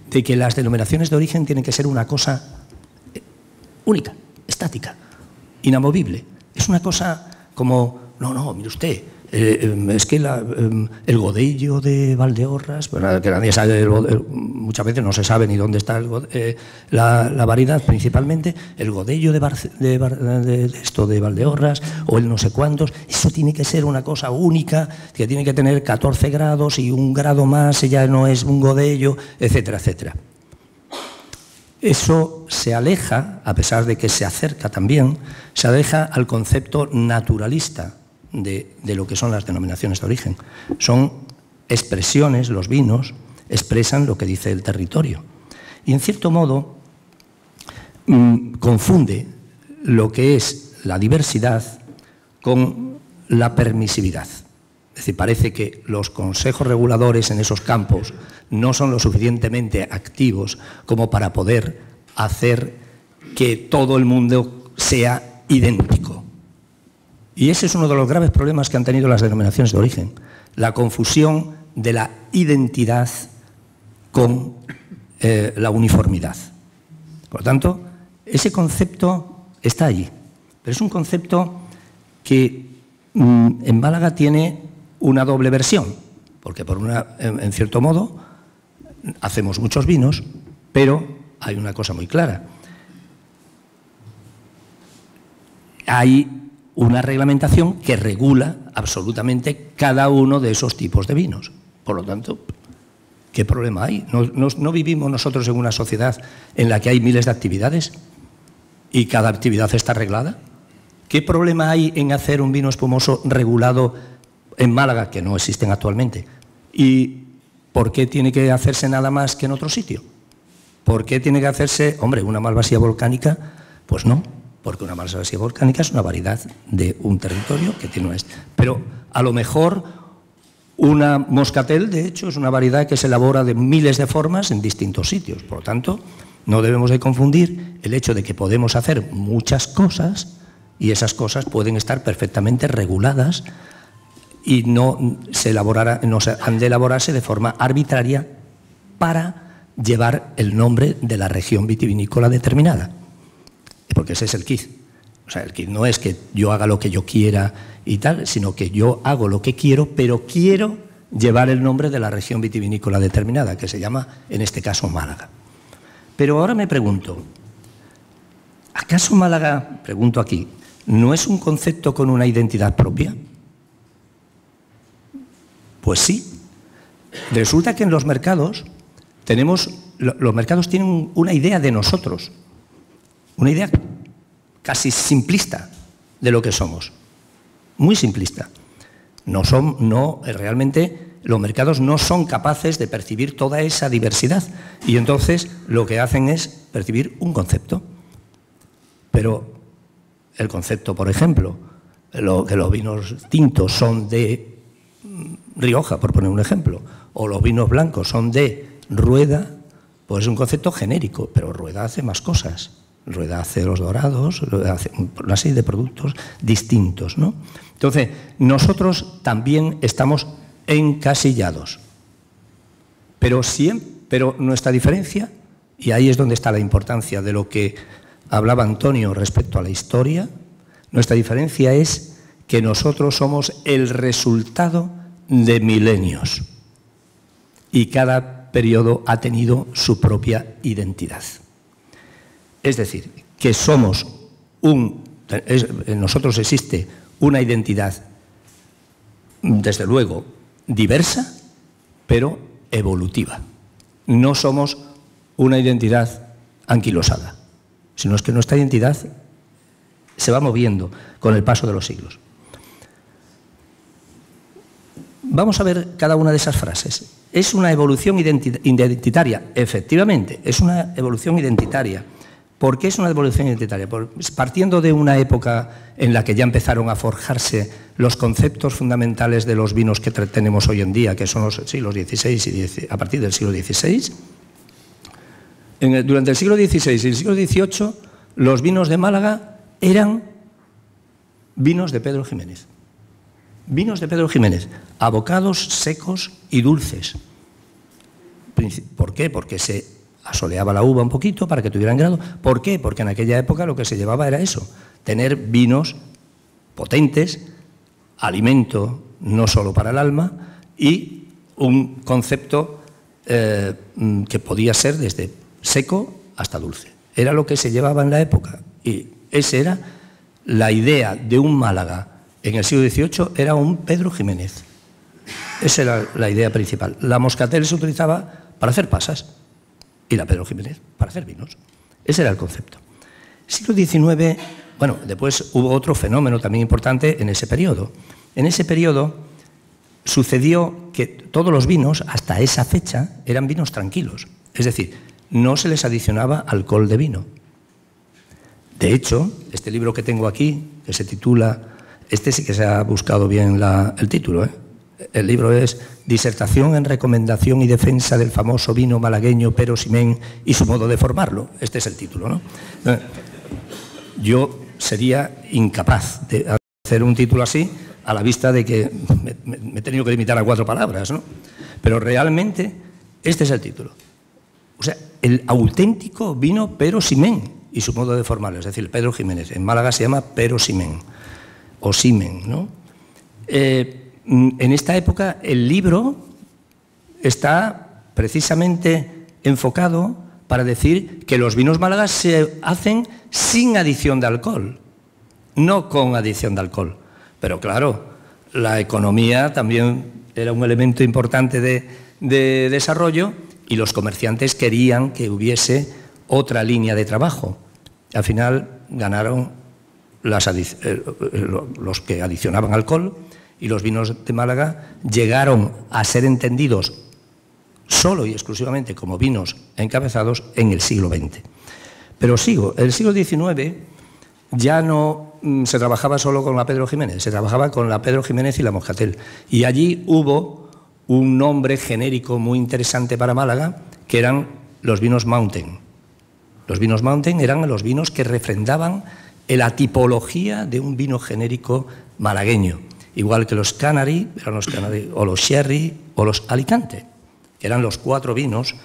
de que las denominaciones de origen tienen que ser una cosa única, estática, inamovible. Es una cosa como, no, mire usted, es que el Godello de Valdeorras, bueno, que nadie sabe, muchas veces no se sabe ni dónde está la variedad, principalmente el Godello de Valdeorras o el no sé cuántos. Eso tiene que ser una cosa única, que tiene que tener 14 grados y un grado más, ya no es un Godello, etcétera, etcétera. Eso se aleja, a pesar de que se acerca también, se aleja al concepto naturalista de lo que son las denominaciones de origen. Son expresiones, los vinos expresan lo que dice el territorio. Y en cierto modo confunde lo que es la diversidad con la permisividad. Es decir, parece que los consejos reguladores en esos campos no son lo suficientemente activos como para poder hacer que todo el mundo sea idéntico. Y ese es uno de los graves problemas que han tenido las denominaciones de origen, la confusión de la identidad con la uniformidad. Por lo tanto, ese concepto está allí, pero es un concepto que en Málaga tiene una doble versión, porque en cierto modo hacemos muchos vinos, pero hay una cosa muy clara. Hay una reglamentación que regula absolutamente cada uno de esos tipos de vinos. Por lo tanto, ¿qué problema hay? ¿No vivimos nosotros en una sociedad en la que hay miles de actividades y cada actividad está reglada? ¿Qué problema hay en hacer un vino espumoso regulado en Málaga, que no existen actualmente? ¿Y por qué tiene que hacerse nada más que en otro sitio? ¿Por qué tiene que hacerse, hombre, una malvasía volcánica? Pues no, porque una malvasía volcánica es una variedad de un territorio que tiene pero a lo mejor una moscatel, de hecho, es una variedad que se elabora de miles de formas en distintos sitios. Por lo tanto, no debemos de confundir el hecho de que podemos hacer muchas cosas y esas cosas pueden estar perfectamente reguladas y no han de elaborarse de forma arbitraria para llevar el nombre de la región vitivinícola determinada. Porque ese es el quid. O sea, el quid no es que yo haga lo que yo quiera y tal, sino que yo hago lo que quiero, pero quiero llevar el nombre de la región vitivinícola determinada, que se llama, en este caso, Málaga. Pero ahora me pregunto, ¿acaso Málaga, pregunto aquí, no es un concepto con una identidad propia? Pues sí. Resulta que en los mercados los mercados tienen una idea de nosotros, una idea casi simplista de lo que somos, muy simplista. Realmente los mercados no son capaces de percibir toda esa diversidad y entonces lo que hacen es percibir un concepto. Pero el concepto, por ejemplo, que los vinos tintos son de Rioja, por poner un ejemplo, o los vinos blancos son de Rueda, pues es un concepto genérico, pero Rueda hace más cosas. Rueda hace los dorados, hace una serie de productos distintos, ¿no? Entonces, nosotros también estamos encasillados. Pero nuestra diferencia, y ahí es donde está la importancia de lo que hablaba Antonio respecto a la historia, nuestra diferencia es que nosotros somos el resultado de milenios y cada periodo ha tenido su propia identidad. Es decir, que somos en nosotros existe una identidad, desde luego, diversa, pero evolutiva. No somos una identidad anquilosada, sino es que nuestra identidad se va moviendo con el paso de los siglos. Vamos a ver cada una de esas frases. Es una evolución identitaria, efectivamente, es una evolución identitaria. ¿Por qué es una evolución identitaria? Partiendo de una época en la que ya empezaron a forjarse los conceptos fundamentales de los vinos que tenemos hoy en día, que son los siglos XVI y a partir del siglo XVI. Durante el siglo XVI y el siglo XVIII, los vinos de Málaga eran vinos de Pedro Ximénez. Vinos de Pedro Ximénez, abocados, secos y dulces. ¿Por qué? Porque se asoleaba la uva un poquito para que tuvieran grado. ¿Por qué? Porque en aquella época lo que se llevaba era eso, tener vinos potentes, alimento no solo para el alma y un concepto que podía ser desde seco hasta dulce. Era lo que se llevaba en la época y esa era la idea de un Málaga en el siglo XVIII, era un Pedro Ximénez. Esa era la idea principal. La Moscatel se utilizaba para hacer pasas y la Pedro Ximénez para hacer vinos. Ese era el concepto. Siglo XIX, bueno, después hubo otro fenómeno también importante en ese periodo. En ese periodo sucedió que todos los vinos, hasta esa fecha, eran vinos tranquilos. Es decir, no se les adicionaba alcohol de vino. De hecho, este libro que tengo aquí, que se titula, este sí que se ha buscado bien el título, ¿eh? El libro es Disertación en recomendación y defensa del famoso vino malagueño Pero Ximén y su modo de formarlo. Este es el título, ¿no? Yo sería incapaz de hacer un título así a la vista de que me he tenido que limitar a 4 palabras, ¿no? Pero realmente este es el título. O sea, el auténtico vino Pero Ximén y su modo de formarlo, es decir, Pedro Ximénez. En Málaga se llama Pero Ximén o Ximen, ¿no? En esta época el libro está precisamente enfocado para decir que los vinos málagas se hacen sin adición de alcohol, no con adición de alcohol. Pero claro, la economía también era un elemento importante de desarrollo y los comerciantes querían que hubiese otra línea de trabajo. Al final ganaron los que adicionaban alcohol y los vinos de Málaga llegaron a ser entendidos solo y exclusivamente como vinos encabezados en el siglo XX. Pero sigo, el siglo XIX ya no se trabajaba solo con la Pedro Ximénez, se trabajaba con la Pedro Ximénez y la Moscatel. Y allí hubo un nombre genérico muy interesante para Málaga, que eran los vinos Mountain. Los vinos Mountain eran los vinos que refrendaban la tipología de un vino genérico malagueño, igual que los Canary, eran los Canary, o los Sherry o los Alicante, que eran los 4 vinos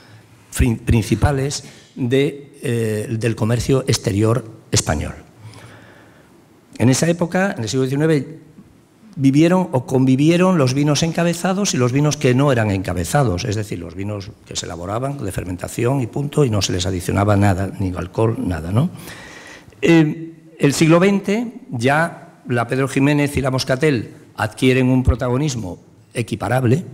principales del comercio exterior español. En esa época, en el siglo XIX, vivieron o convivieron los vinos encabezados y los vinos que no eran encabezados, es decir, los vinos que se elaboraban de fermentación y punto, y no se les adicionaba nada, ni alcohol, nada, ¿no? El siglo XX, ya la Pedro Ximénez y la Moscatel adquieren un protagonismo equiparable,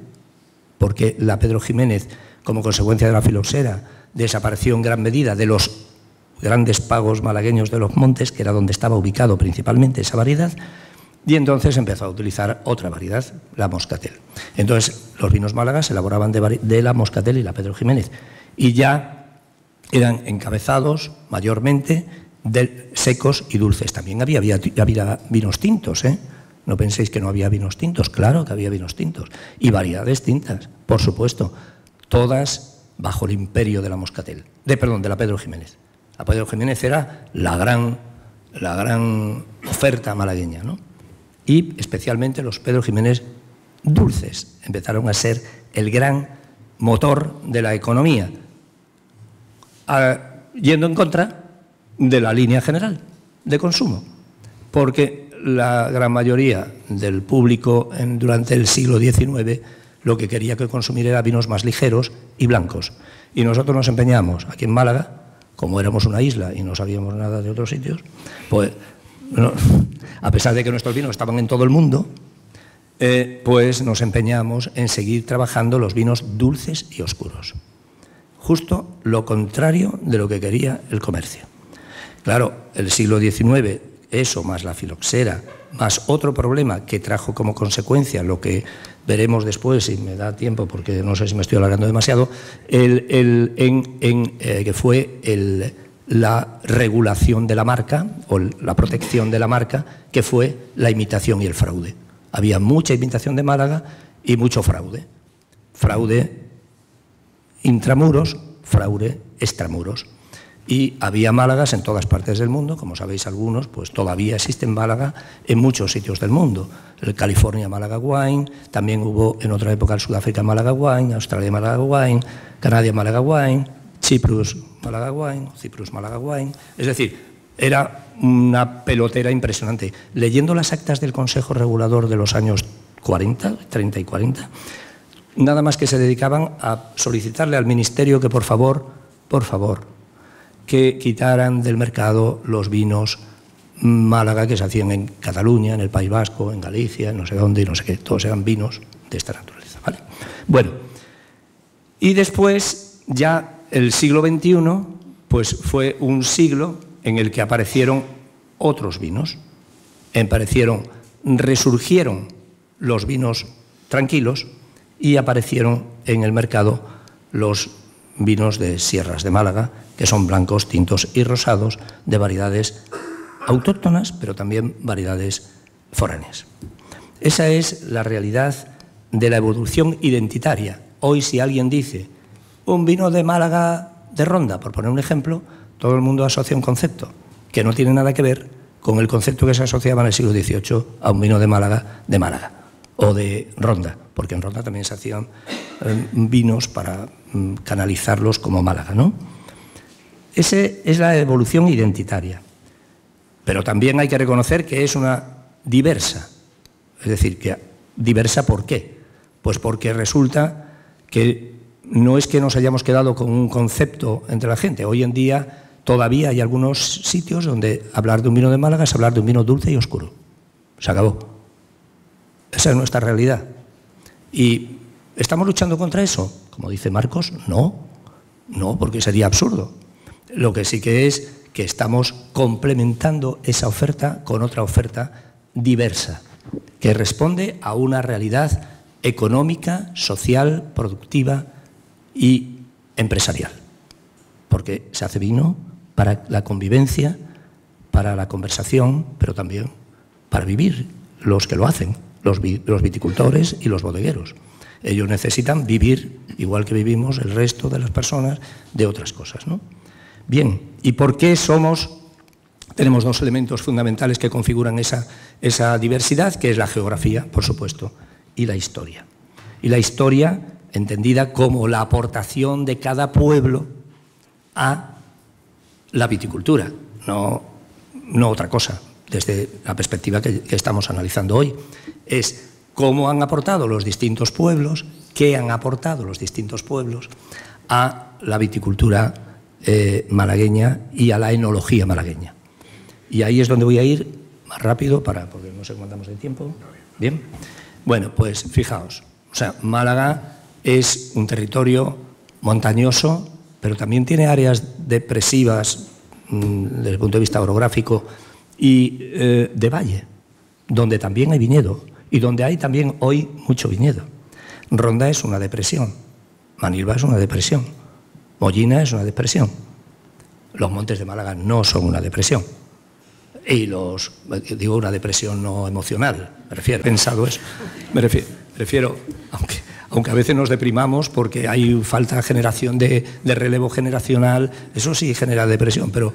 porque la Pedro Ximénez, como consecuencia de la filoxera, desapareció en gran medida de los grandes pagos malagueños de los montes, que era donde estaba ubicado principalmente esa variedad, y entonces empezó a utilizar otra variedad, la Moscatel. Entonces, los vinos málagas se elaboraban de la Moscatel y la Pedro Ximénez, y ya eran encabezados mayormente de secos y dulces. También había vinos tintos, ¿eh? No penséis que no había vinos tintos, claro que había vinos tintos, y variedades tintas, por supuesto, todas bajo el imperio de la Moscatel, de la Pedro Ximénez. La Pedro Ximénez era la gran oferta malagueña, ¿no? Y especialmente los Pedro Ximénez dulces empezaron a ser el gran motor de la economía, yendo en contra de la línea general de consumo, porque la gran mayoría del público durante el siglo XIX lo que quería que consumir era vinos más ligeros y blancos. Y nosotros nos empeñamos, aquí en Málaga, como éramos una isla y no sabíamos nada de otros sitios, pues a pesar de que nuestros vinos estaban en todo el mundo, pues nos empeñamos en seguir trabajando los vinos dulces y oscuros. Justo lo contrario de lo que quería el comercio. Claro, el siglo XIX, eso más la filoxera, más otro problema que trajo como consecuencia lo que veremos después, si me da tiempo, porque no sé si me estoy alargando demasiado, que fue la regulación de la marca o la protección de la marca, que fue la imitación y el fraude. Había mucha imitación de Málaga y mucho fraude. Fraude intramuros, fraude extramuros. Y había Málagas en todas partes del mundo, como sabéis algunos, pues todavía existen Málaga en muchos sitios del mundo. El California Málaga Wine, también hubo en otra época el Sudáfrica Málaga Wine, Australia Málaga Wine, Canadá Málaga Wine, Cyprus Málaga Wine, Cyprus Málaga Wine. Es decir, era una pelotera impresionante. Leyendo las actas del Consejo Regulador de los años 40, 30 y 40, nada más que se dedicaban a solicitarle al Ministerio que por favor, que quitaran del mercado los vinos Málaga que se hacían en Cataluña, en el País Vasco, en Galicia, en no sé dónde y no sé qué. Todos eran vinos de esta naturaleza, ¿vale? Bueno, y después ya el siglo XXI pues fue un siglo en el que aparecieron otros vinos. Resurgieron los vinos tranquilos y aparecieron en el mercado los vinos de sierras de Málaga, que son blancos, tintos y rosados, de variedades autóctonas, pero también variedades foráneas. Esa es la realidad de la evolución identitaria. Hoy, si alguien dice un vino de Málaga de Ronda, por poner un ejemplo, todo el mundo asocia un concepto que no tiene nada que ver con el concepto que se asociaba en el siglo XVIII a un vino de Málaga o de Ronda, porque en Ronda también se hacían vinos para canalizarlos como Málaga, ¿no? Esa es la evolución identitaria. Pero también hay que reconocer que es una diversa. Es decir, que diversa ¿por qué? Pues porque resulta que no es que nos hayamos quedado con un concepto entre la gente. Hoy en día todavía hay algunos sitios donde hablar de un vino de Málaga es hablar de un vino dulce y oscuro. Se acabó. Esa es nuestra realidad. ¿Y estamos luchando contra eso? Como dice Marcos, no, porque sería absurdo. Lo que sí que es que estamos complementando esa oferta con otra oferta diversa, que responde a una realidad económica, social, productiva y empresarial. Porque se hace vino para la convivencia, para la conversación, pero también para vivir los que lo hacen, los viticultores y los bodegueros. Ellos necesitan vivir, igual que vivimos el resto de las personas, de otras cosas, ¿no? Bien, ¿y por qué tenemos dos elementos fundamentales que configuran esa diversidad, que es la geografía, por supuesto, y la historia? Y la historia entendida como la aportación de cada pueblo a la viticultura, no otra cosa, desde la perspectiva que estamos analizando hoy. Es cómo han aportado los distintos pueblos, qué han aportado los distintos pueblos a la viticultura malagueña y a la enología malagueña. Y ahí es donde voy a ir más rápido, porque no sé cómo andamos de tiempo. Bien. Bueno, pues fijaos, o sea, Málaga es un territorio montañoso, pero también tiene áreas depresivas desde el punto de vista orográfico y de valle, donde también hay viñedo y donde hay también hoy mucho viñedo. Ronda es una depresión, Manilva es una depresión, Mollina es una depresión. Los montes de Málaga no son una depresión. Y digo una depresión no emocional, me refiero, pensado eso, me refiero, aunque a veces nos deprimamos porque hay falta generación de relevo generacional, eso sí genera depresión, pero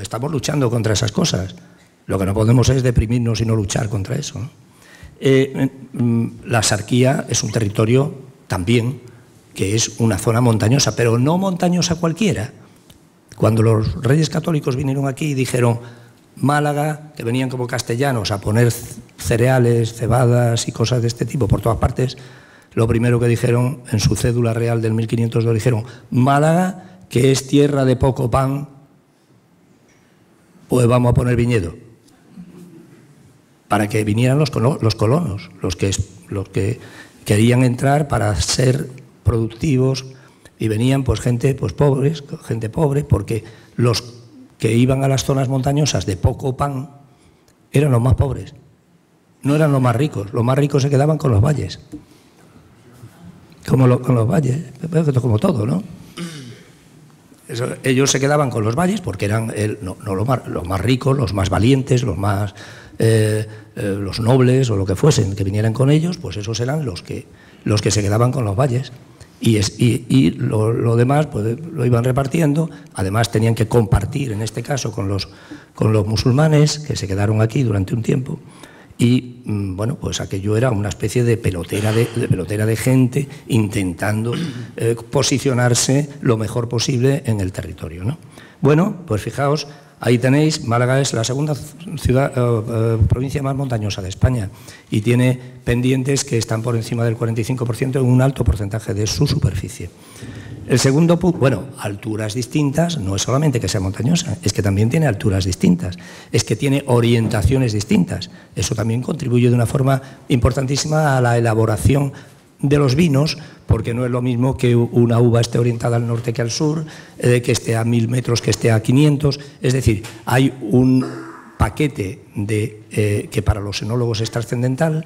estamos luchando contra esas cosas. Lo que no podemos es deprimirnos y no luchar contra eso, ¿no? La Axarquía es un territorio también que es una zona montañosa, pero no montañosa cualquiera. Cuando los reyes católicos vinieron aquí y dijeron Málaga, que venían como castellanos a poner cereales, cebadas y cosas de este tipo por todas partes, lo primero que dijeron en su cédula real del 1502 dijeron Málaga, que es tierra de poco pan, pues vamos a poner viñedo. Para que vinieran los colonos, los que querían entrar para ser productivos, y venían pues gente pobre, porque los que iban a las zonas montañosas de poco pan eran los más pobres, no eran los más ricos se quedaban con los valles, con los valles, como todo, ¿no? Ellos se quedaban con los valles porque eran los más ricos, los más valientes, los nobles o lo que fuesen, que vinieran con ellos, pues esos eran los que se quedaban con los valles. Y lo demás pues lo iban repartiendo. Además tenían que compartir, en este caso, con los musulmanes que se quedaron aquí durante un tiempo. Y bueno, pues aquello era una especie de pelotera de gente intentando posicionarse lo mejor posible en el territorio, ¿no? Bueno, pues fijaos, ahí tenéis, Málaga es la segunda provincia más montañosa de España y tiene pendientes que están por encima del 45% en un alto porcentaje de su superficie. El segundo punto, bueno, alturas distintas, no es solamente que sea montañosa, es que también tiene alturas distintas, es que tiene orientaciones distintas. Eso también contribuye de una forma importantísima a la elaboración de los vinos, porque no es lo mismo que una uva esté orientada al norte que al sur, que esté a 1000 metros, que esté a 500. Es decir, hay un paquete que para los enólogos es trascendental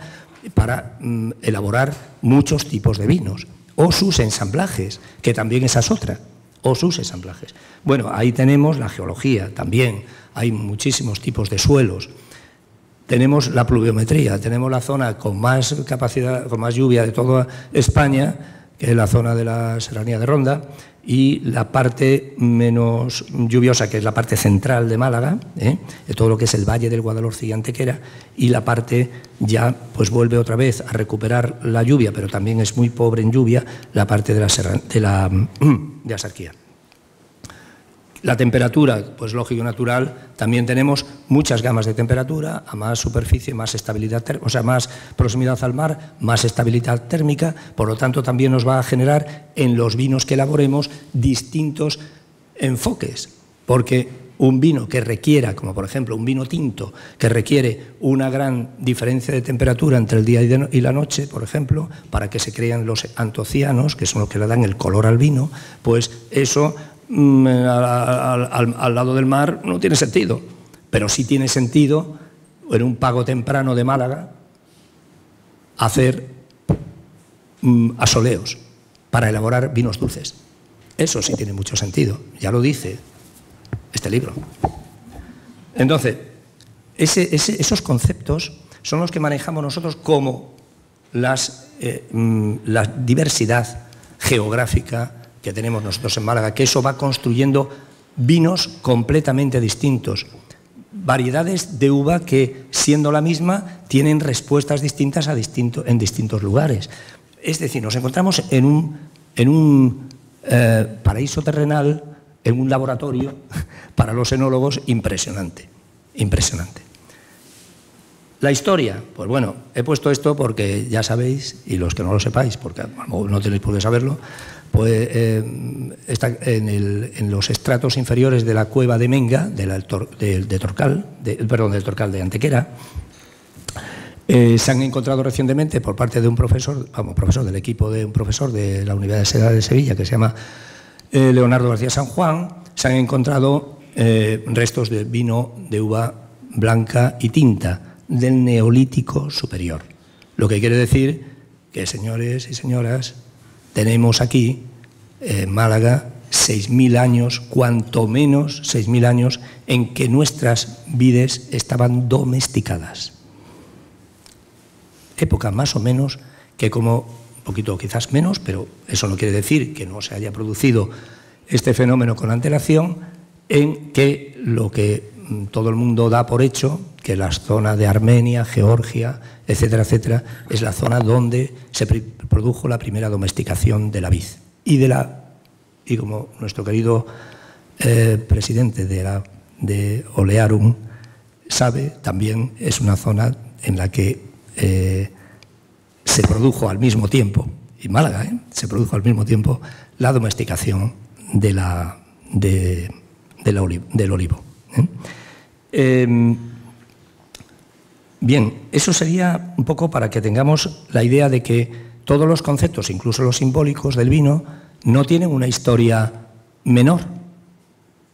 para elaborar muchos tipos de vinos, o sus ensamblajes, que también esa es otra, o sus ensamblajes. Bueno, ahí tenemos la geología también, hay muchísimos tipos de suelos. Tenemos la pluviometría, tenemos la zona con más capacidad, con más lluvia de toda España, que es la zona de la Serranía de Ronda, y la parte menos lluviosa, que es la parte central de Málaga, de todo lo que es el Valle del Guadalhorce y Antequera, y la parte ya pues vuelve otra vez a recuperar la lluvia, pero también es muy pobre en lluvia, la parte de de Axarquía. La temperatura, pues lógico y natural, también tenemos muchas gamas de temperatura, a más superficie, más estabilidad, o sea, más proximidad al mar, más estabilidad térmica, por lo tanto también nos va a generar en los vinos que elaboremos distintos enfoques, porque un vino que requiera, como por ejemplo un vino tinto, que requiere una gran diferencia de temperatura entre el día y la noche, por ejemplo, para que se creen los antocianos, que son los que le dan el color al vino, pues eso al lado del mar no tiene sentido, pero sí tiene sentido en un pago temprano de Málaga hacer asoleos para elaborar vinos dulces. Eso sí tiene mucho sentido, ya lo dice este libro. Entonces, esos conceptos son los que manejamos nosotros como la diversidad geográfica que tenemos nosotros en Málaga, que eso va construyendo vinos completamente distintos, variedades de uva que, siendo la misma, tienen respuestas distintas en distintos lugares. Es decir, nos encontramos en un paraíso terrenal, en un laboratorio para los enólogos impresionante, impresionante. La historia, pues bueno, he puesto esto porque ya sabéis, y los que no lo sepáis, porque no tenéis por qué saberlo, pues está en los estratos inferiores de la cueva de Menga, del Torcal de Antequera. Se han encontrado recientemente por parte de un profesor del equipo de un profesor de la Universidad de Sevilla, que se llama Leonardo García San Juan, se han encontrado restos de vino de uva blanca y tinta del Neolítico superior. Lo que quiere decir que, señores y señoras, tenemos aquí, en Málaga, 6.000 años, cuanto menos 6.000 años, en que nuestras vides estaban domesticadas. Época más o menos que como, un poquito quizás menos, pero eso no quiere decir que no se haya producido este fenómeno con antelación, en que lo que todo el mundo da por hecho, que la zona de Armenia, Georgia, etcétera, etcétera, es la zona donde se produjo la primera domesticación de la vid. Y como nuestro querido presidente de Olearum sabe, también es una zona en la que se produjo al mismo tiempo, y Málaga, se produjo al mismo tiempo, la domesticación del olivo. Bien, eso sería un poco para que tengamos la idea de que todos los conceptos, incluso los simbólicos del vino, no tienen una historia menor.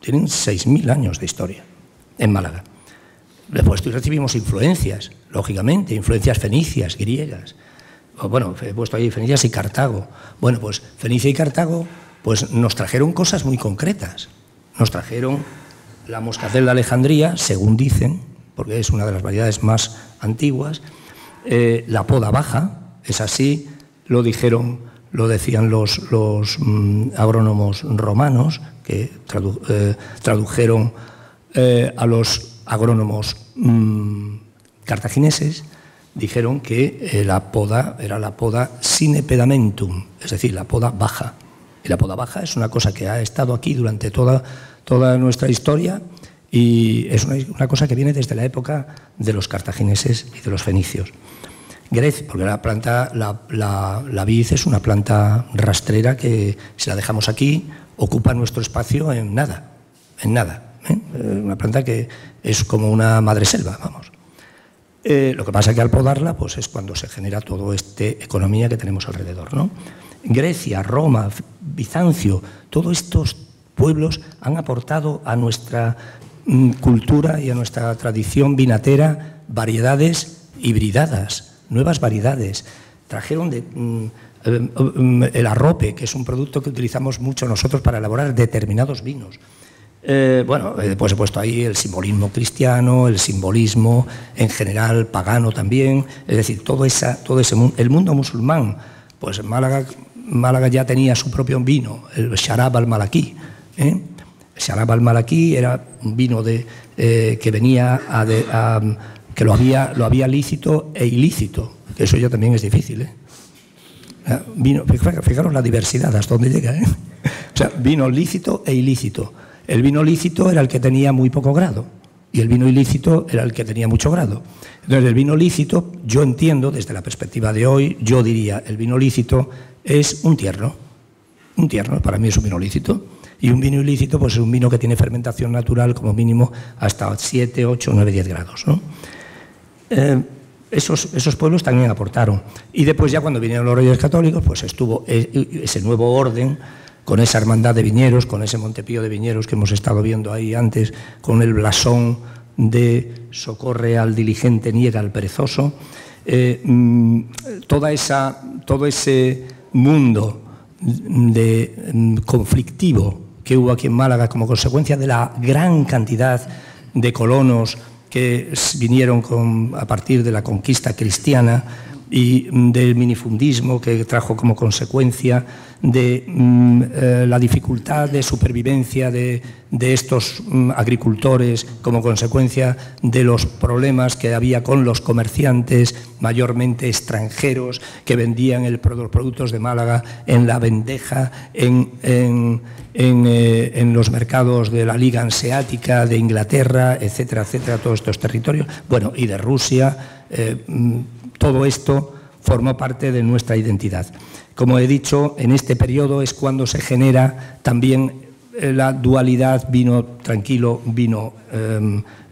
Tienen 6.000 años de historia en Málaga. Después recibimos influencias, lógicamente, influencias fenicias, griegas. Bueno, he puesto ahí Fenicias y Cartago. Bueno, pues Fenicia y Cartago pues nos trajeron cosas muy concretas. Nos trajeron la moscatel de Alejandría, según dicen, porque es una de las variedades más antiguas, la poda baja, es así, lo decían los agrónomos romanos, que tradujeron a los agrónomos cartagineses, dijeron que la poda era la poda sine pedamentum, es decir, la poda baja. Y la poda baja es una cosa que ha estado aquí durante toda nuestra historia, y es una cosa que viene desde la época de los cartagineses y de los fenicios. Grecia, porque la vid es una planta rastrera que, si la dejamos aquí, ocupa nuestro espacio en nada. Una planta que es como una madreselva, vamos. Lo que pasa es que al podarla, pues es cuando se genera toda esta economía que tenemos alrededor, ¿no? Grecia, Roma, Bizancio, todos estos pueblos han aportado a nuestra cultura y a nuestra tradición vinatera variedades hibridadas, nuevas variedades. Trajeron el arrope, que es un producto que utilizamos mucho nosotros para elaborar determinados vinos. Después he puesto ahí el simbolismo cristiano, el simbolismo en general pagano también, es decir, todo ese mundo, el mundo musulmán. Pues Málaga ya tenía su propio vino, el Sharab al-Malaki. El Sharab al-Malaki era un vino que venía que lo había lícito e ilícito, que eso ya también es difícil. Fijaros la diversidad hasta dónde llega. O sea, vino lícito e ilícito. El vino lícito era el que tenía muy poco grado y el vino ilícito era el que tenía mucho grado. Entonces, el vino lícito, yo entiendo, desde la perspectiva de hoy, yo diría, el vino lícito es un tierno. Un tierno, para mí es un vino lícito. Y un vino ilícito, pues es un vino que tiene fermentación natural como mínimo hasta 7, 8, 9, 10 grados, ¿no? Esos pueblos también aportaron. Y después, ya cuando vinieron los Reyes Católicos, pues estuvo ese nuevo orden, con esa hermandad de viñeros, con ese Montepío de viñeros que hemos estado viendo ahí antes, con el blasón de socorre al diligente, niega al perezoso. Todo ese mundo conflictivo que hubo aquí en Málaga como consecuencia de la gran cantidad de colonos que vinieron a partir de la conquista cristiana y del minifundismo que trajo como consecuencia de la dificultad de supervivencia de estos agricultores, como consecuencia de los problemas que había con los comerciantes, mayormente extranjeros, que vendían los productos de Málaga en la vendeja, en los mercados de la Liga Hanseática, de Inglaterra, etcétera, etcétera, todos estos territorios, bueno, y de Rusia. Todo esto formó parte de nuestra identidad. Como he dicho, en este periodo es cuando se genera también la dualidad vino tranquilo, vino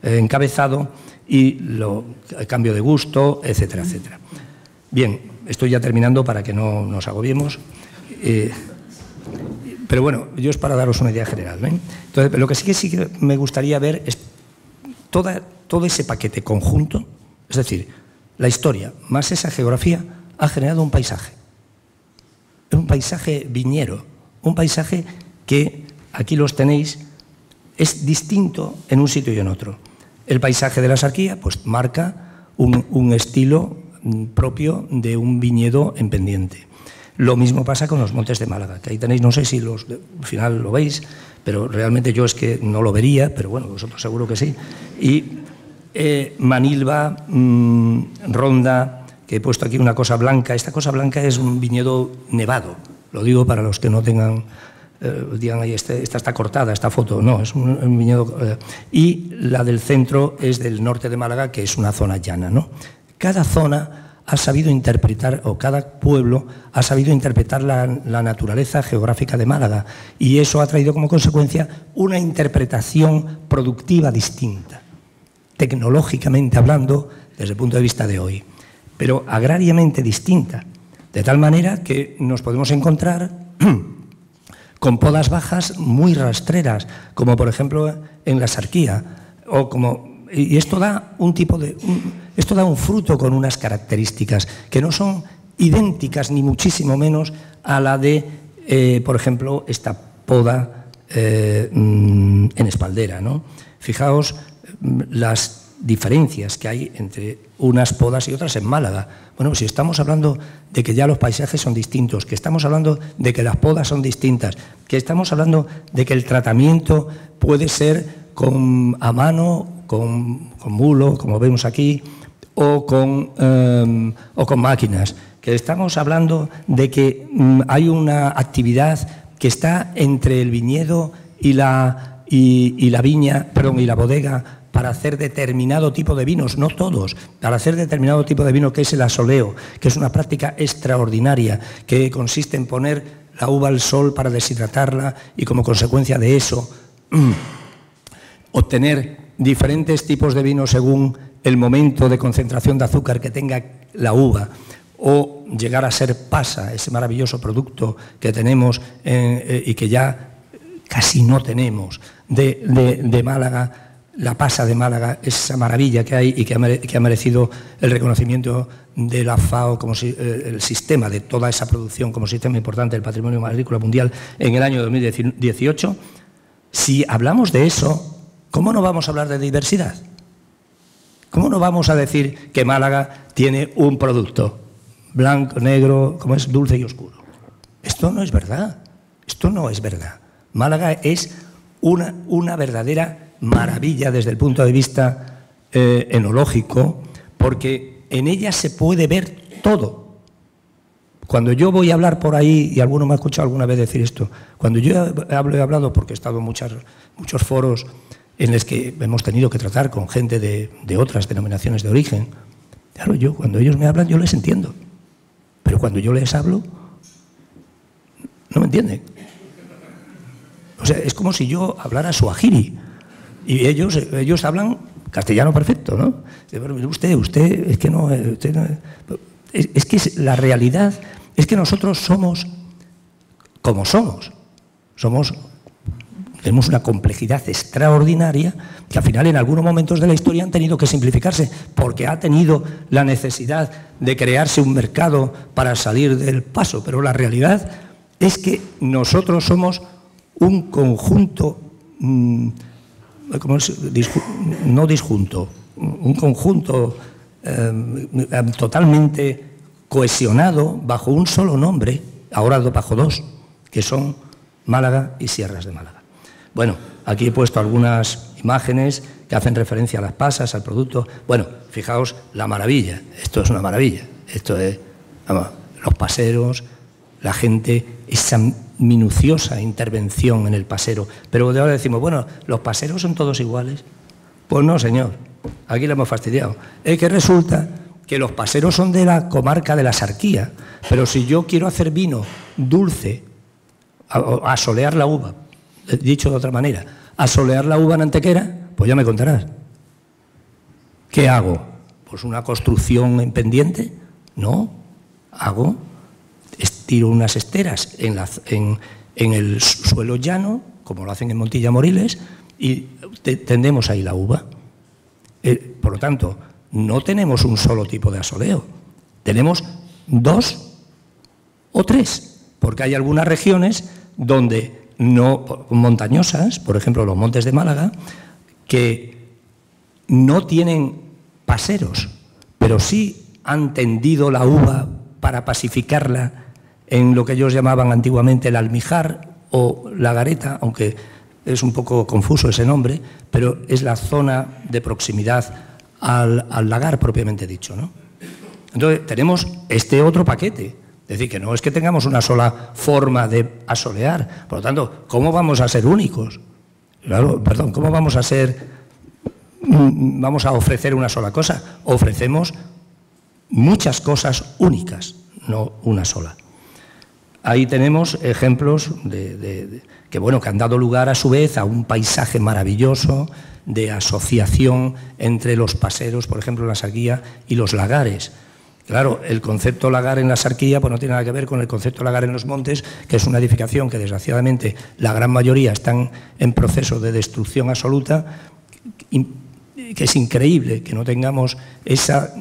encabezado y el cambio de gusto, etcétera, etcétera. Bien, estoy ya terminando para que no nos agobiemos. Pero bueno, yo es para daros una idea general, ¿eh? Entonces, lo que sí que me gustaría ver es todo ese paquete conjunto, es decir, la historia más esa geografía ha generado un paisaje viñero, un paisaje que, aquí los tenéis, es distinto en un sitio y en otro. El paisaje de la Sarquía pues marca un estilo propio de un viñedo en pendiente. Lo mismo pasa con los montes de Málaga, que ahí tenéis, no sé si al final lo veis, pero realmente yo es que no lo vería, pero bueno, vosotros seguro que sí. Y Manilva, Ronda, que he puesto aquí una cosa blanca. Esta cosa blanca es un viñedo nevado, lo digo para los que no tengan, digan ahí, esta está cortada, esta foto, no, es un viñedo. Y la del centro es del norte de Málaga, que es una zona llana, ¿no? Cada zona ha sabido interpretar, o cada pueblo ha sabido interpretar la naturaleza geográfica de Málaga, y eso ha traído como consecuencia una interpretación productiva distinta, tecnológicamente hablando, desde el punto de vista de hoy, pero agrariamente distinta, de tal manera que nos podemos encontrar con podas bajas muy rastreras, como por ejemplo en la Sarquía, o como... Y esto da esto da un fruto con unas características que no son idénticas ni muchísimo menos a la de, por ejemplo, esta poda en espaldera, ¿no? Fijaos las diferencias que hay entre unas podas y otras en Málaga. Bueno, si estamos hablando de que ya los paisajes son distintos, que estamos hablando de que las podas son distintas, que estamos hablando de que el tratamiento puede ser a mano, con mulo, como vemos aquí, o con máquinas, que estamos hablando de que hay una actividad que está entre el viñedo y la viña, perdón, y la bodega, para hacer determinado tipo de vinos, no todos, para hacer determinado tipo de vino, que es el asoleo, que es una práctica extraordinaria, que consiste en poner la uva al sol para deshidratarla y como consecuencia de eso obtener diferentes tipos de vino según el momento de concentración de azúcar que tenga la uva, o llegar a ser pasa, ese maravilloso producto que tenemos y que ya casi no tenemos de Málaga. La pasa de Málaga, esa maravilla que hay y que ha merecido el reconocimiento de la FAO como el sistema de toda esa producción como sistema importante del patrimonio agrícola mundial en el año 2018. Si hablamos de eso, ¿cómo no vamos a hablar de diversidad? ¿Cómo no vamos a decir que Málaga tiene un producto blanco, negro, como es dulce y oscuro? Esto no es verdad. Esto no es verdad. Málaga es una verdadera maravilla desde el punto de vista enológico, porque en ella se puede ver todo. Cuando yo voy a hablar por ahí, y alguno me ha escuchado alguna vez decir esto, cuando yo he hablado, porque he estado en muchos foros en los que hemos tenido que tratar con gente de otras denominaciones de origen, claro, cuando ellos me hablan yo les entiendo, pero cuando yo les hablo no me entienden. O sea, es como si yo hablara suajili y ellos hablan castellano perfecto, ¿no? Usted es que no... Es que la realidad es que nosotros somos como somos. Tenemos una complejidad extraordinaria que al final en algunos momentos de la historia han tenido que simplificarse porque ha tenido la necesidad de crearse un mercado para salir del paso. Pero la realidad es que nosotros somos un conjunto, no disjunto, un conjunto totalmente cohesionado bajo un solo nombre, ahora bajo dos, que son Málaga y Sierras de Málaga. Bueno, aquí he puesto algunas imágenes que hacen referencia a las pasas, al producto. Bueno, fijaos la maravilla, esto es una maravilla, esto es, vamos, los paseros, la gente, esa minuciosa intervención en el pasero. Pero de ahora decimos, bueno, ¿los paseros son todos iguales? Pues no, señor, aquí le hemos fastidiado. Es que resulta que los paseros son de la comarca de la Sarquía, pero si yo quiero hacer vino dulce, asolear la uva, dicho de otra manera, asolear la uva en Antequera, pues ya me contarás. ¿Qué hago? Pues una construcción en pendiente. No, tiro unas esteras en el suelo llano, como lo hacen en Montilla Moriles, y tendemos ahí la uva. Por lo tanto, no tenemos un solo tipo de asoleo, tenemos 2 o 3, porque hay algunas regiones donde no montañosas, por ejemplo los montes de Málaga, que no tienen paseros, pero sí han tendido la uva para pacificarla en lo que ellos llamaban antiguamente el almijar o la gareta, aunque es un poco confuso ese nombre, pero es la zona de proximidad al lagar propiamente dicho, ¿no? Entonces tenemos este otro paquete, es decir, que no es que tengamos una sola forma de asolear, por lo tanto, ¿cómo vamos a ser únicos? Claro, perdón, ¿cómo vamos a ofrecer una sola cosa? Ofrecemos muchas cosas únicas, no una sola. Ahí tenemos ejemplos que han dado lugar a su vez a un paisaje maravilloso de asociación entre los paseros, por ejemplo, en la Sarquía, y los lagares. Claro, el concepto lagar en la Sarquía pues no tiene nada que ver con el concepto lagar en los montes, que es una edificación que desgraciadamente la gran mayoría están en proceso de destrucción absoluta, que es increíble que no tengamos esa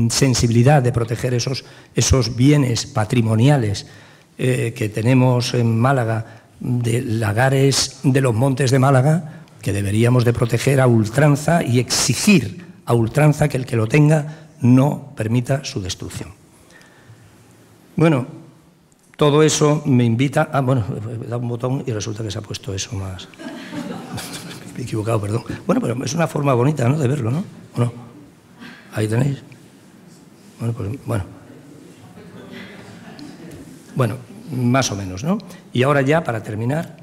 sensibilidad de proteger esos bienes patrimoniales que tenemos en Málaga, de lagares de los montes de Málaga, que deberíamos de proteger a ultranza y exigir a ultranza que el que lo tenga no permita su destrucción. Bueno, todo eso me invita a... Bueno, he dado un botón y resulta que se ha puesto eso más... Me he equivocado, perdón. Bueno, pero es una forma bonita, ¿no?, de verlo, ¿no? ¿O no? Ahí tenéis. Bueno, pues bueno. Bueno, más o menos, ¿no? Y ahora ya, para terminar...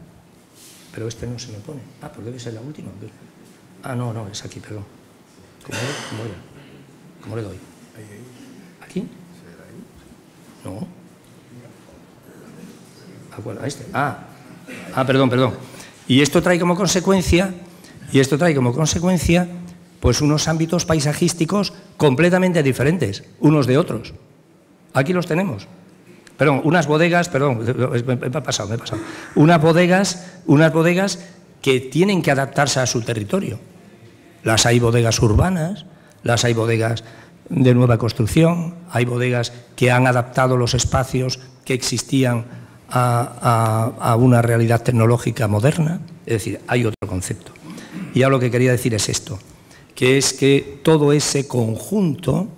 Pero este no se me pone. Ah, pues debe ser la última. Ah, no, es aquí, perdón. ¿Cómo le doy? ¿Aquí? No. ¿A este? Perdón. Y esto trae como consecuencia, pues unos ámbitos paisajísticos completamente diferentes unos de otros. Aquí los tenemos. Perdón, unas bodegas, me he pasado. Unas bodegas que tienen que adaptarse a su territorio. Las hay bodegas urbanas, las hay bodegas de nueva construcción, hay bodegas que han adaptado los espacios que existían a una realidad tecnológica moderna. Es decir, hay otro concepto. Y ahora lo que quería decir es esto, que es que todo ese conjunto,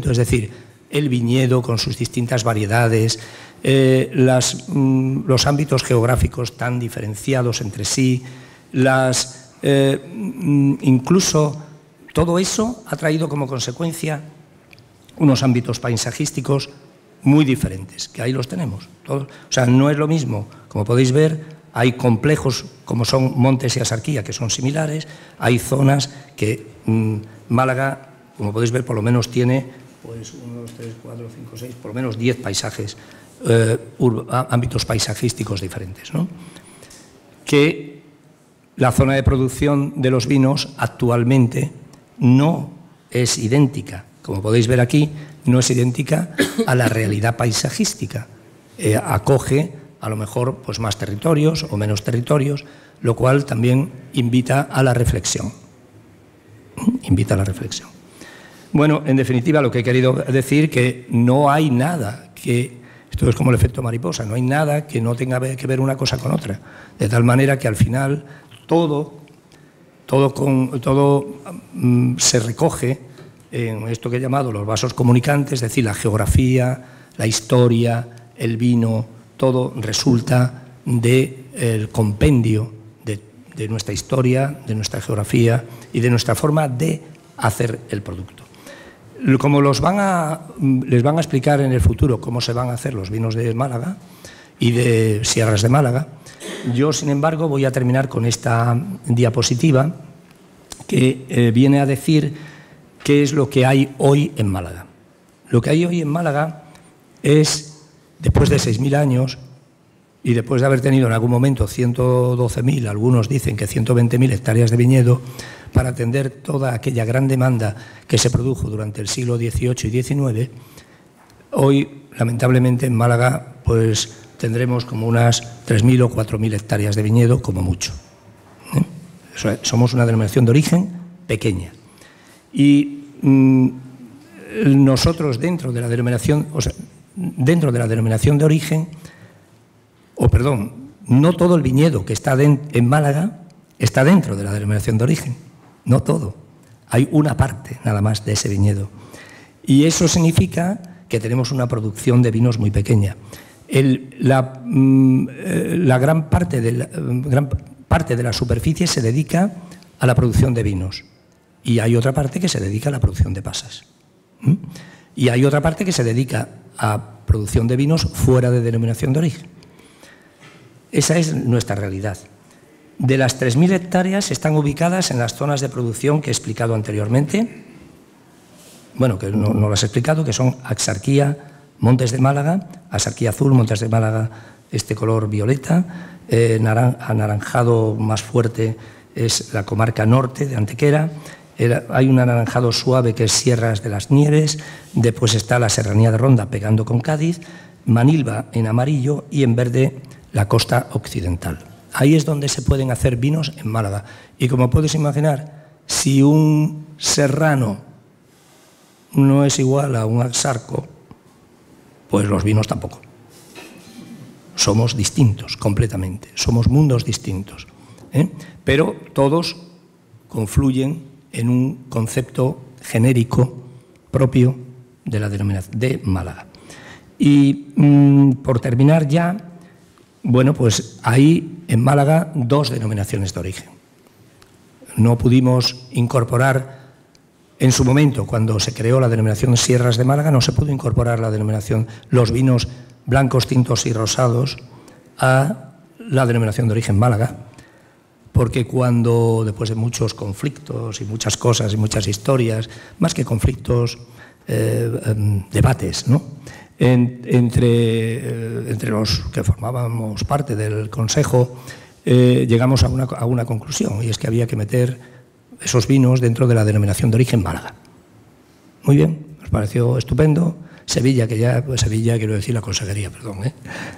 es decir, el viñedo con sus distintas variedades, los ámbitos geográficos tan diferenciados entre sí, incluso todo eso ha traído como consecuencia unos ámbitos paisajísticos muy diferentes, que ahí los tenemos. Todos. O sea, no es lo mismo, como podéis ver, hay complejos como son Montes y Axarquía, que son similares, hay zonas que Málaga, como podéis ver, por lo menos tiene pues 1, 2, 3, 4, 5, 6, por lo menos 10 paisajes, ámbitos paisajísticos diferentes, ¿no? Que la zona de producción de los vinos actualmente no es idéntica, como podéis ver aquí, no es idéntica a la realidad paisajística. Acoge a lo mejor pues más territorios o menos territorios, lo cual también invita a la reflexión. Bueno, en definitiva, lo que he querido decir que no hay nada que, esto es como el efecto mariposa, no hay nada que no tenga que ver una cosa con otra, de tal manera que al final todo se recoge en esto que he llamado los vasos comunicantes, es decir, la geografía, la historia, el vino, todo resulta del compendio de nuestra historia, de nuestra geografía y de nuestra forma de hacer el producto. Como les van a explicar en el futuro cómo se van a hacer los vinos de Málaga y de Sierras de Málaga, yo, sin embargo, voy a terminar con esta diapositiva que viene a decir qué es lo que hay hoy en Málaga. Lo que hay hoy en Málaga es, después de 6.000 años y después de haber tenido en algún momento 112.000, algunos dicen que 120.000 hectáreas de viñedo, para atender toda aquella gran demanda que se produjo durante el siglo XVIII y XIX, hoy, lamentablemente, en Málaga pues tendremos como unas 3.000 o 4.000 hectáreas de viñedo, como mucho. Somos una denominación de origen pequeña. Y nosotros, dentro de la denominación de origen, no todo el viñedo que está en Málaga está dentro de la denominación de origen. No todo. Hay una parte nada más de ese viñedo. Y eso significa que tenemos una producción de vinos muy pequeña. La gran parte de la superficie se dedica a la producción de vinos y hay otra parte que se dedica a la producción de pasas. Y hay otra parte que se dedica a producción de vinos fuera de denominación de origen. Esa es nuestra realidad. De las 3.000 hectáreas están ubicadas en las zonas de producción que he explicado anteriormente, bueno, que no las he explicado, que son Axarquía, Montes de Málaga, Axarquía azul, Montes de Málaga, este color violeta, anaranjado más fuerte es la comarca norte de Antequera, hay un anaranjado suave que es Sierras de las Nieves, después está la Serranía de Ronda pegando con Cádiz, Manilva en amarillo y en verde la costa occidental. Ahí es donde se pueden hacer vinos en Málaga. Y como puedes imaginar, si un serrano no es igual a un axarco, pues los vinos tampoco. Somos distintos completamente, somos mundos distintos, pero todos confluyen en un concepto genérico propio de la denominación de Málaga. Y por terminar ya, bueno, pues hay en Málaga 2 denominaciones de origen. No pudimos incorporar en su momento, cuando se creó la denominación Sierras de Málaga, no se pudo incorporar la denominación los vinos blancos, tintos y rosados a la denominación de origen Málaga, porque cuando, después de muchos conflictos y muchas cosas y muchas historias, más que conflictos, debates, ¿no?, entre los que formábamos parte del Consejo, llegamos a una conclusión, y es que había que meter esos vinos dentro de la denominación de origen Málaga. Muy bien, nos pareció estupendo. Sevilla, Sevilla quiero decir la consejería, perdón,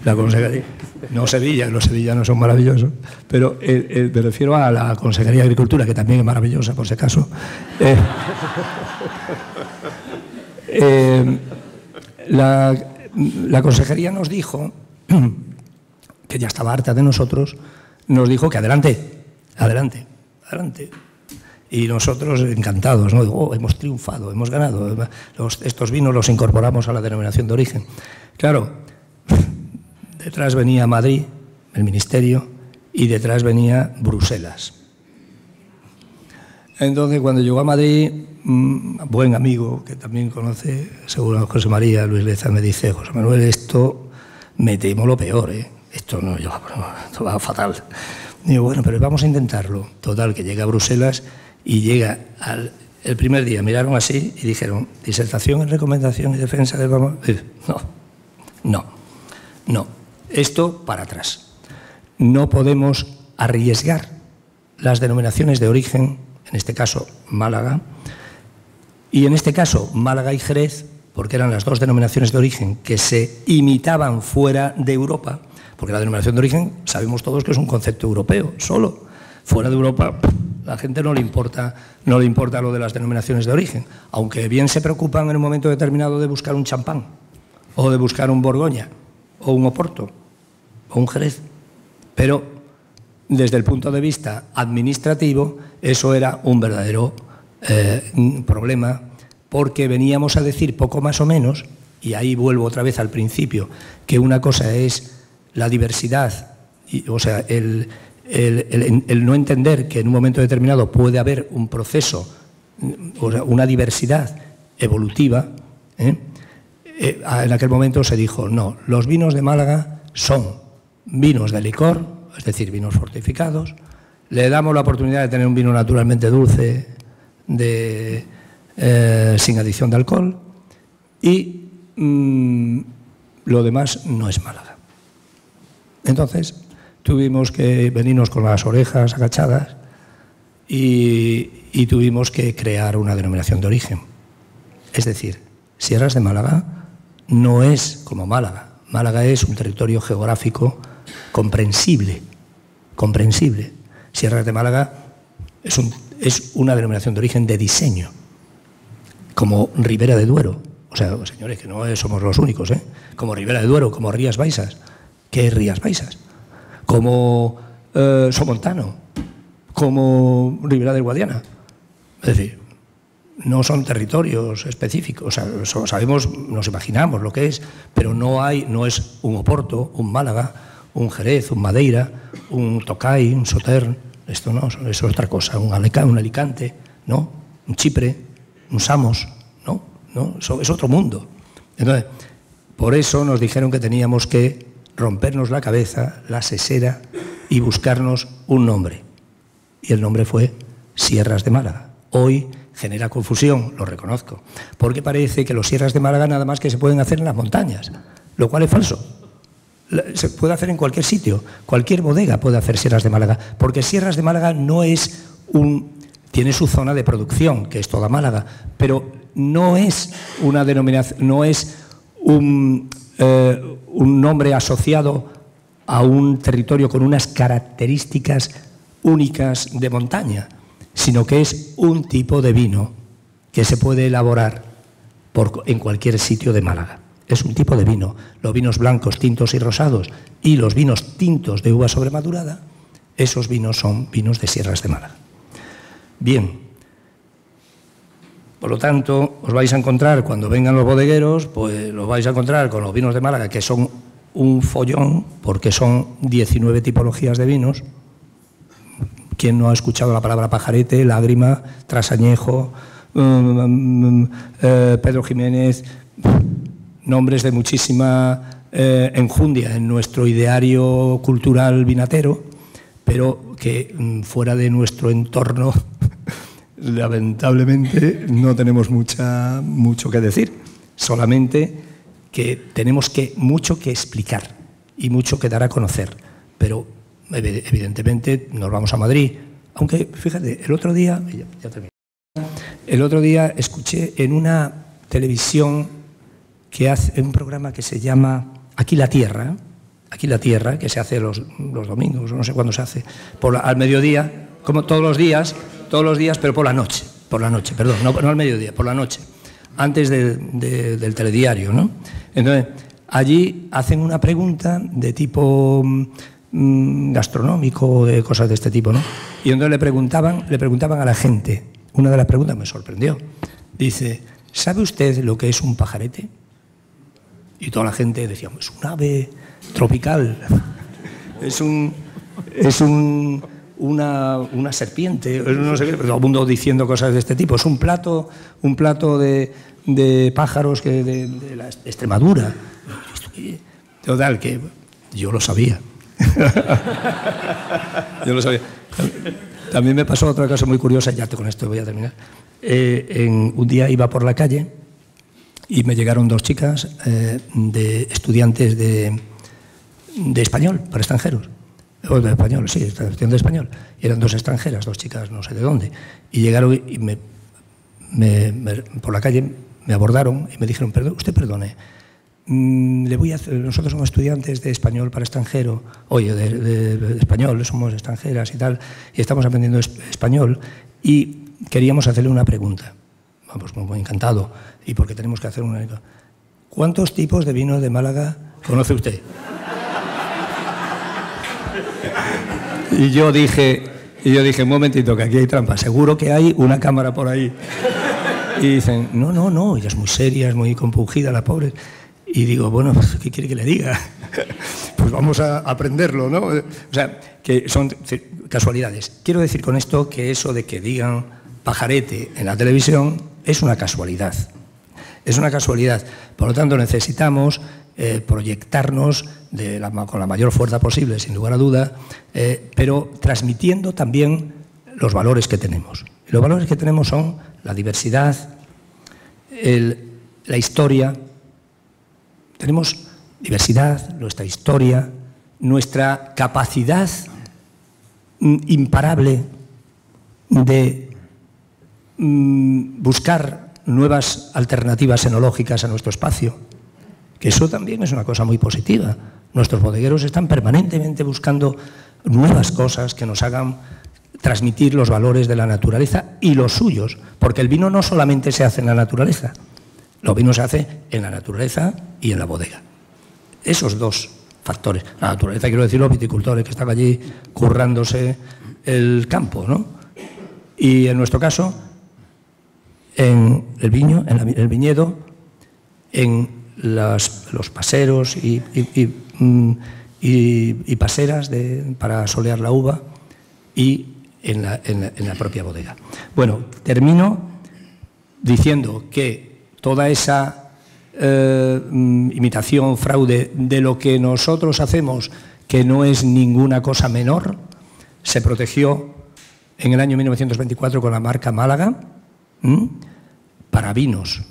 la consejería, no Sevilla, los sevillanos son maravillosos, pero me refiero a la Consejería de Agricultura, que también es maravillosa, por si acaso. La consejería nos dijo, que ya estaba harta de nosotros, nos dijo que adelante, adelante, adelante. Y nosotros encantados, ¿no? Oh, hemos triunfado, hemos ganado. Estos vinos los incorporamos a la denominación de origen. Claro, detrás venía Madrid, el Ministerio, y detrás venía Bruselas. Entonces, cuando llegó a Madrid, buen amigo, que también conoce, seguro a José María, Luis Leza, me dice: José Manuel, esto me temo lo peor, esto no, esto va fatal. Digo, bueno, pero vamos a intentarlo. Total, que llega a Bruselas y llega el primer día, miraron así y dijeron: disertación en recomendación y defensa del... No, esto para atrás. No podemos arriesgar las denominaciones de origen, en este caso Málaga, y en este caso Málaga y Jerez, porque eran las 2 denominaciones de origen que se imitaban fuera de Europa, porque la denominación de origen sabemos todos que es un concepto europeo, solo. Fuera de Europa, la gente no le importa lo de las denominaciones de origen, aunque bien se preocupan en un momento determinado de buscar un champán, o de buscar un Borgoña, o un Oporto, o un Jerez. Pero desde el punto de vista administrativo, eso era un verdadero problema, porque veníamos a decir poco más o menos, y ahí vuelvo otra vez al principio, que una cosa es la diversidad, o sea, el no entender que en un momento determinado puede haber un proceso, o sea, una diversidad evolutiva. En aquel momento se dijo: no, los vinos de Málaga son vinos de licor, es decir, vinos fortificados, le damos la oportunidad de tener un vino naturalmente dulce, sin adición de alcohol, y lo demás no es Málaga. Entonces tuvimos que venirnos con las orejas agachadas y tuvimos que crear una denominación de origen. Es decir, Sierras de Málaga no es como Málaga. Málaga es un territorio geográfico comprensible. Sierras de Málaga es una denominación de origen de diseño, como Ribera de Duero. O sea, señores, que no somos los únicos, como Ribera de Duero, como Rías Baixas. ¿Qué es Rías Baixas? Como Somontano, como Ribera del Guadiana. Es decir, no son territorios específicos. O sea, sabemos, nos imaginamos lo que es, pero no es un Oporto, un Málaga, un Jerez, un Madeira, un Tocay, un Sauternes. Esto no, eso es otra cosa. Un Alicante, ¿no? Un Chipre, un Samos, ¿no? Eso es otro mundo. Entonces, por eso nos dijeron que teníamos que rompernos la cabeza, la sesera, y buscarnos un nombre. Y el nombre fue Sierras de Málaga. Hoy genera confusión, lo reconozco, porque parece que los Sierras de Málaga nada más que se pueden hacer en las montañas, lo cual es falso. Se puede hacer en cualquier sitio, cualquier bodega puede hacer Sierras de Málaga, porque Sierras de Málaga no es tiene su zona de producción, que es toda Málaga, pero no es una denominación, no es un nombre asociado a un territorio con unas características únicas de montaña, sino que es un tipo de vino que se puede elaborar en cualquier sitio de Málaga. Es un tipo de vino. Los vinos blancos, tintos y rosados y los vinos tintos de uva sobremadurada, esos vinos son vinos de Sierras de Málaga. Bien, por lo tanto, os vais a encontrar, cuando vengan los bodegueros, pues los vais a encontrar con los vinos de Málaga, que son un follón, porque son 19 tipologías de vinos. ¿Quién no ha escuchado la palabra pajarete, lágrima, trasañejo, Pedro Jiménez? Nombres de muchísima enjundia en nuestro ideario cultural vinatero, pero que fuera de nuestro entorno, lamentablemente, no tenemos mucho que decir. Solamente que tenemos mucho que explicar y mucho que dar a conocer. Pero, evidentemente, nos vamos a Madrid. Aunque, fíjate, el otro día escuché en una televisión que hace un programa que se llama Aquí la Tierra, que se hace los domingos, no sé cuándo se hace, al mediodía, como todos los días, pero por la noche, perdón, no al mediodía, por la noche, antes del telediario, ¿no? Entonces, allí hacen una pregunta de tipo gastronómico, de cosas de este tipo, ¿no? Y entonces le preguntaban a la gente, una de las preguntas me sorprendió, dice, ¿sabe usted lo que es un pajarete? Y toda la gente decía, es un ave tropical, es una serpiente, no sé qué, pero todo el mundo diciendo cosas de este tipo. Es un plato de pájaros de la Extremadura. Total, que yo lo sabía. Yo lo sabía. También me pasó otra cosa muy curiosa, ya con esto voy a terminar. Un día iba por la calle y me llegaron dos chicas de estudiantes de español para extranjeros. O de español, sí, estudiantes de español. Y eran dos extranjeras, dos chicas no sé de dónde. Y llegaron y por la calle me abordaron y me dijeron, usted perdone, nosotros somos estudiantes de español para extranjero, oye, de español, somos extranjeras y tal, y estamos aprendiendo español y queríamos hacerle una pregunta. Vamos, muy encantado. ¿Y por qué tenemos que hacer una? ¿Cuántos tipos de vinos de Málaga conoce usted? Y yo dije, un momentito, que aquí hay trampa. Seguro que hay una cámara por ahí. Y dicen, no, ella es muy seria, es muy compungida, la pobre. Y digo, bueno, pues, ¿qué quiere que le diga? Pues vamos a aprenderlo, ¿no? O sea, que son casualidades. Quiero decir con esto que eso de que digan pajarete en la televisión es una casualidad. Es una casualidad. Por lo tanto, necesitamos proyectarnos con la mayor fuerza posible, sin lugar a duda, pero transmitiendo también los valores que tenemos. Y los valores que tenemos son la diversidad, la historia. Tenemos diversidad, nuestra historia, nuestra capacidad imparable de buscar nuevas alternativas enológicas a nuestro espacio, que eso también es una cosa muy positiva. Nuestros bodegueros están permanentemente buscando nuevas cosas que nos hagan transmitir los valores de la naturaleza y los suyos, porque el vino no solamente se hace en la naturaleza, el vino se hace en la naturaleza y en la bodega. Esos dos factores. La naturaleza, quiero decir, los viticultores que están allí currándose el campo, ¿no? Y en nuestro caso, en el viñedo, en los paseros y paseras para solear la uva y en la propia bodega. Bueno, termino diciendo que toda esa imitación, fraude de lo que nosotros hacemos, que no es ninguna cosa menor, se protegió en el año 1924 con la marca Málaga, para vinos,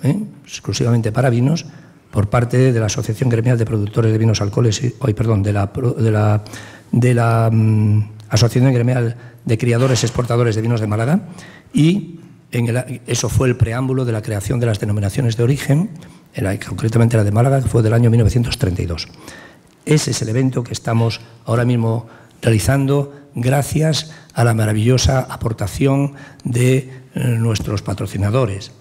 exclusivamente para vinos, por parte de la Asociación Gremial de Productores de Vinos de la Asociación Gremial de Criadores Exportadores de Vinos de Málaga, y eso fue el preámbulo de la creación de las denominaciones de origen, concretamente la de Málaga, que fue del año 1932. Ese es el evento que estamos ahora mismo realizando gracias a la maravillosa aportación de nuestros patrocinadores,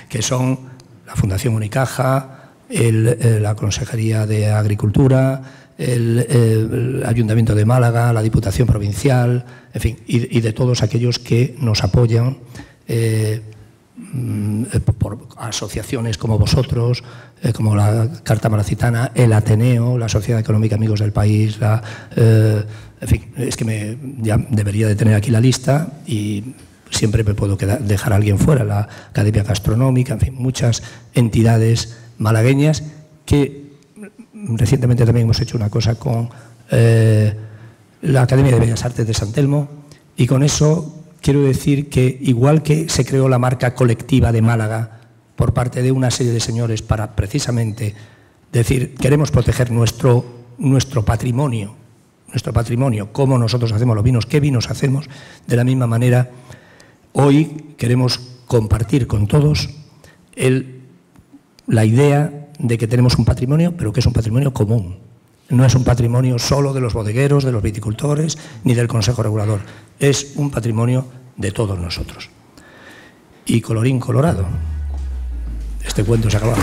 que son la Fundación Unicaja, la Consejería de Agricultura, el Ayuntamiento de Málaga, la Diputación Provincial, en fin, y de todos aquellos que nos apoyan, por asociaciones como vosotros, como la Carta Malacitana, el Ateneo, la Sociedad Económica Amigos del País, en fin, es que ya debería de tener aquí la lista y siempre me puedo dejar a alguien fuera, la Academia Gastronómica, en fin, muchas entidades malagueñas que recientemente también hemos hecho una cosa con la Academia de Bellas Artes de San Telmo, y con eso quiero decir que igual que se creó la marca colectiva de Málaga por parte de una serie de señores para precisamente decir queremos proteger nuestro patrimonio, cómo nosotros hacemos los vinos, qué vinos hacemos, de la misma manera hoy queremos compartir con todos la idea de que tenemos un patrimonio, pero que es un patrimonio común. No es un patrimonio solo de los bodegueros, de los viticultores, ni del Consejo Regulador. Es un patrimonio de todos nosotros. Y colorín colorado, este cuento se ha acabado.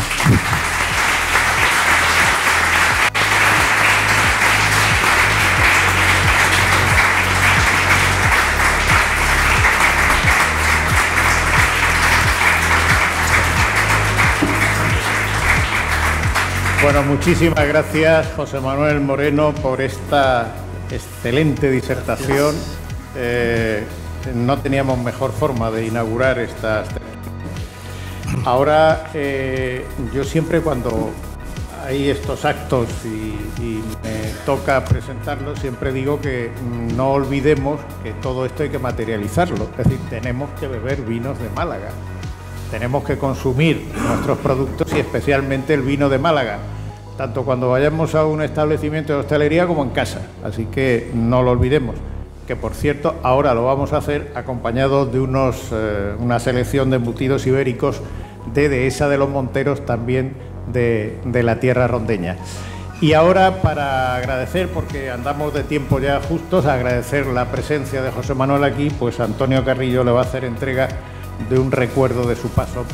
Bueno, muchísimas gracias, José Manuel Moreno, por esta excelente disertación. No teníamos mejor forma de inaugurar estas. Ahora, yo siempre cuando hay estos actos y me toca presentarlos, siempre digo que no olvidemos que todo esto hay que materializarlo. Es decir, tenemos que beber vinos de Málaga. Tenemos que consumir nuestros productos y especialmente el vino de Málaga, tanto cuando vayamos a un establecimiento de hostelería como en casa. Así que no lo olvidemos, que por cierto ahora lo vamos a hacer acompañados de una selección de embutidos ibéricos de Dehesa de los Monteros, también de la tierra rondeña. Y ahora, para agradecer, porque andamos de tiempo ya justos, agradecer la presencia de José Manuel aquí, pues Antonio Carrillo le va a hacer entrega de un recuerdo de su paso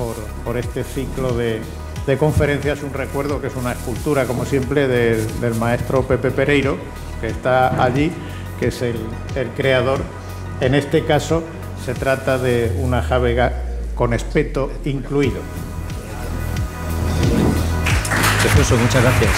por este ciclo de conferencias, un recuerdo que es una escultura, como siempre, del maestro Pepe Pereiro, que está allí, que es el creador. En este caso se trata de una jávega con espeto incluido.
Precioso, muchas gracias.